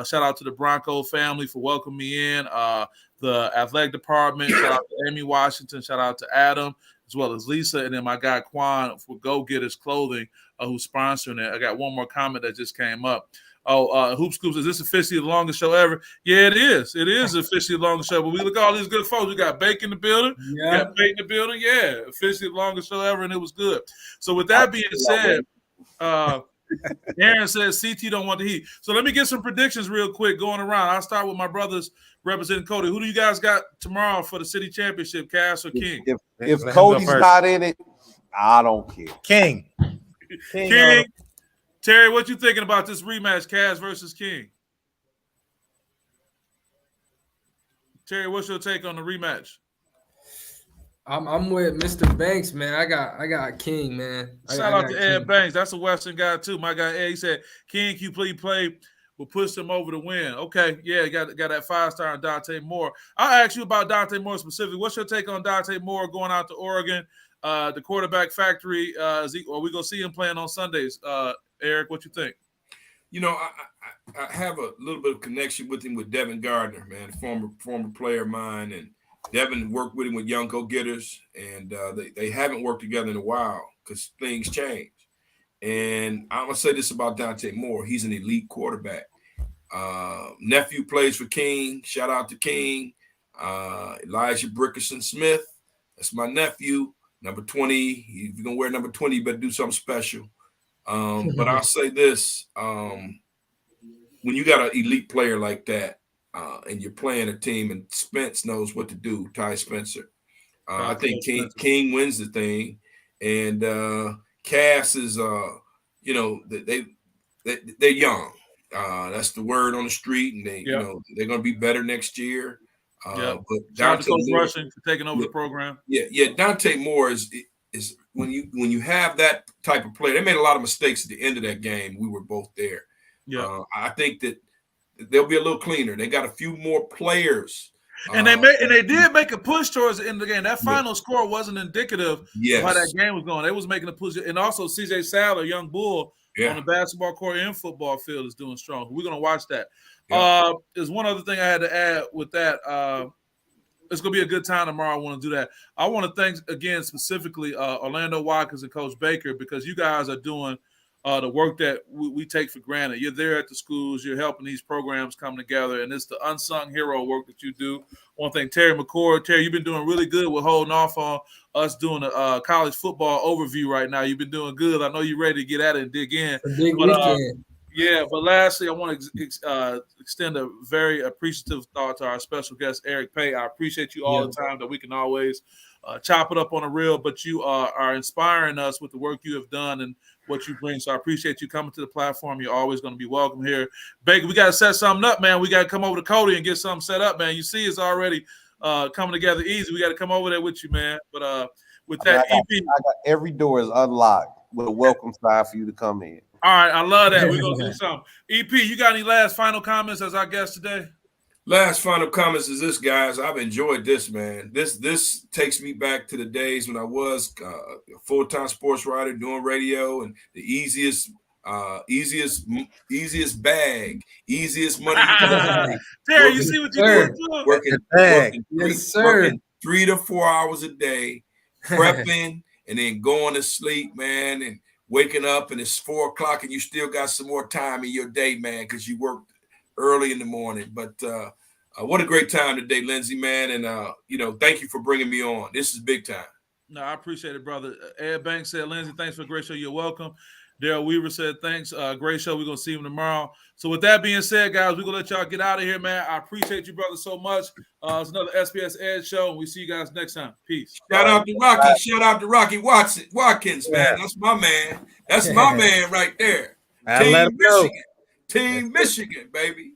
[SPEAKER 1] Shout out to the Bronco family for welcoming me in. The athletic department. Shout out to Amy Washington. Shout out to Adam, as well as Lisa. And then my guy Quan for Go Getters Clothing, who's sponsoring it. I got one more comment that just came up. Hoop Scoops, is this officially the longest show ever? Yeah, it is. It is officially the longest show. But we look at all these good folks. We got Bake in the building. Yeah. We got Bake in the building. Yeah, officially the longest show ever, and it was good. So with that being said, Aaron says CT don't want the heat. So let me get some predictions real quick going around. I'll start with my brothers representing Cody. Who do you guys got tomorrow for the city championship, Cass or King?
[SPEAKER 6] If Cody's not in it, I don't care.
[SPEAKER 5] King.
[SPEAKER 1] Terry, what you thinking about this rematch, Cass versus King? Terry, what's your take on the rematch?
[SPEAKER 2] I'm with Mr. Banks, man. I got King, man.
[SPEAKER 1] Shout out to Ed Banks. That's a Western guy too. My guy Ed, he said King play will push them over to win. Okay, yeah, got that 5-star on Dante Moore. I'll ask you about Dante Moore specifically. What's your take on Dante Moore going out to Oregon? The quarterback factory. Are we gonna see him playing on Sundays? Eric, what you think?
[SPEAKER 4] You know, I have a little bit of connection with him with Devin Gardner, man, former player of mine, and Devin worked with him with Young Go-Getters, and they haven't worked together in a while because things change. And I'm gonna say this about Dante Moore: he's an elite quarterback. Nephew plays for King. Shout out to King. Elijah Brickerson Smith. That's my nephew. Number 20. If you're gonna wear number 20, you better do something special. But I'll say this: when you got an elite player like that, and you're playing a team, and Spence knows what to do, Ty Spencer. I think King wins the thing, and Cass is, they're young. That's the word on the street, and they're going to be better next year. But
[SPEAKER 1] Dante Moore, Rushing for taking over the program.
[SPEAKER 4] Yeah. Dante Moore is when you have that type of player. They made a lot of mistakes at the end of that game. We were both there. Yeah, I think that they'll be a little cleaner. They got a few more players.
[SPEAKER 1] And they did make a push towards the end of the game. That final score wasn't indicative of how that game was going. They was making a push. And also C.J. Sadler, young bull, on the basketball court and football field is doing strong. We're going to watch that.
[SPEAKER 4] Yeah.
[SPEAKER 1] There's one other thing I had to add with that. It's going to be a good time tomorrow. I want to do that. I want to thank, again, specifically Orlando Watkins and Coach Baker, because you guys are doing the work that we take for granted. You're there at the schools. You're helping these programs come together, and it's the unsung hero work that you do. I want to thank Terry McCord. Terry, you've been doing really good with holding off on us doing a college football overview right now. You've been doing good. I know you're ready to get at it and dig in.
[SPEAKER 2] Big weekend.
[SPEAKER 1] Yeah, but lastly, I want to extend a very appreciative thought to our special guest, Eric Pate. I appreciate you all the time that we can always chop it up on a reel, but you are inspiring us with the work you have done and what you bring. So I appreciate you coming to the platform. You're always going to be welcome here. Baker, we got to set something up, man. We got to come over to Cody and get something set up, man. You see it's already coming together easy. We got to come over there with you, man. But with that,
[SPEAKER 6] I got every door is unlocked with a welcome sign for you to come in.
[SPEAKER 1] All right, I love that. We're going to do something. EP, you got any last final comments as our guest today?
[SPEAKER 4] Last final comments is this, guys. I've enjoyed this, man. This takes me back to the days when I was a full-time sports writer doing radio, and the easiest bag, easiest money.
[SPEAKER 1] Terry, you see what you're doing?
[SPEAKER 4] Working 3 to 4 hours a day, prepping, and then going to sleep, man, and waking up, and it's 4 o'clock, and you still got some more time in your day, man, because you worked early in the morning. But what a great time today, Lindsey, man. And, thank you for bringing me on. This is big time.
[SPEAKER 1] No, I appreciate it, brother. Ed Banks said, Lindsey, thanks for a great show. You're welcome. Daryl Weaver said, thanks. Great show. We're going to see him tomorrow. So with that being said, guys, we're going to let y'all get out of here, man. I appreciate you, brother, so much. It's another SPS Edge Show, and we see you guys next time. Peace.
[SPEAKER 4] Shout out to Rocky. Shout out to Rocky Watkins, man. That's my man. That's my man right there. Team Michigan. Team Michigan, baby.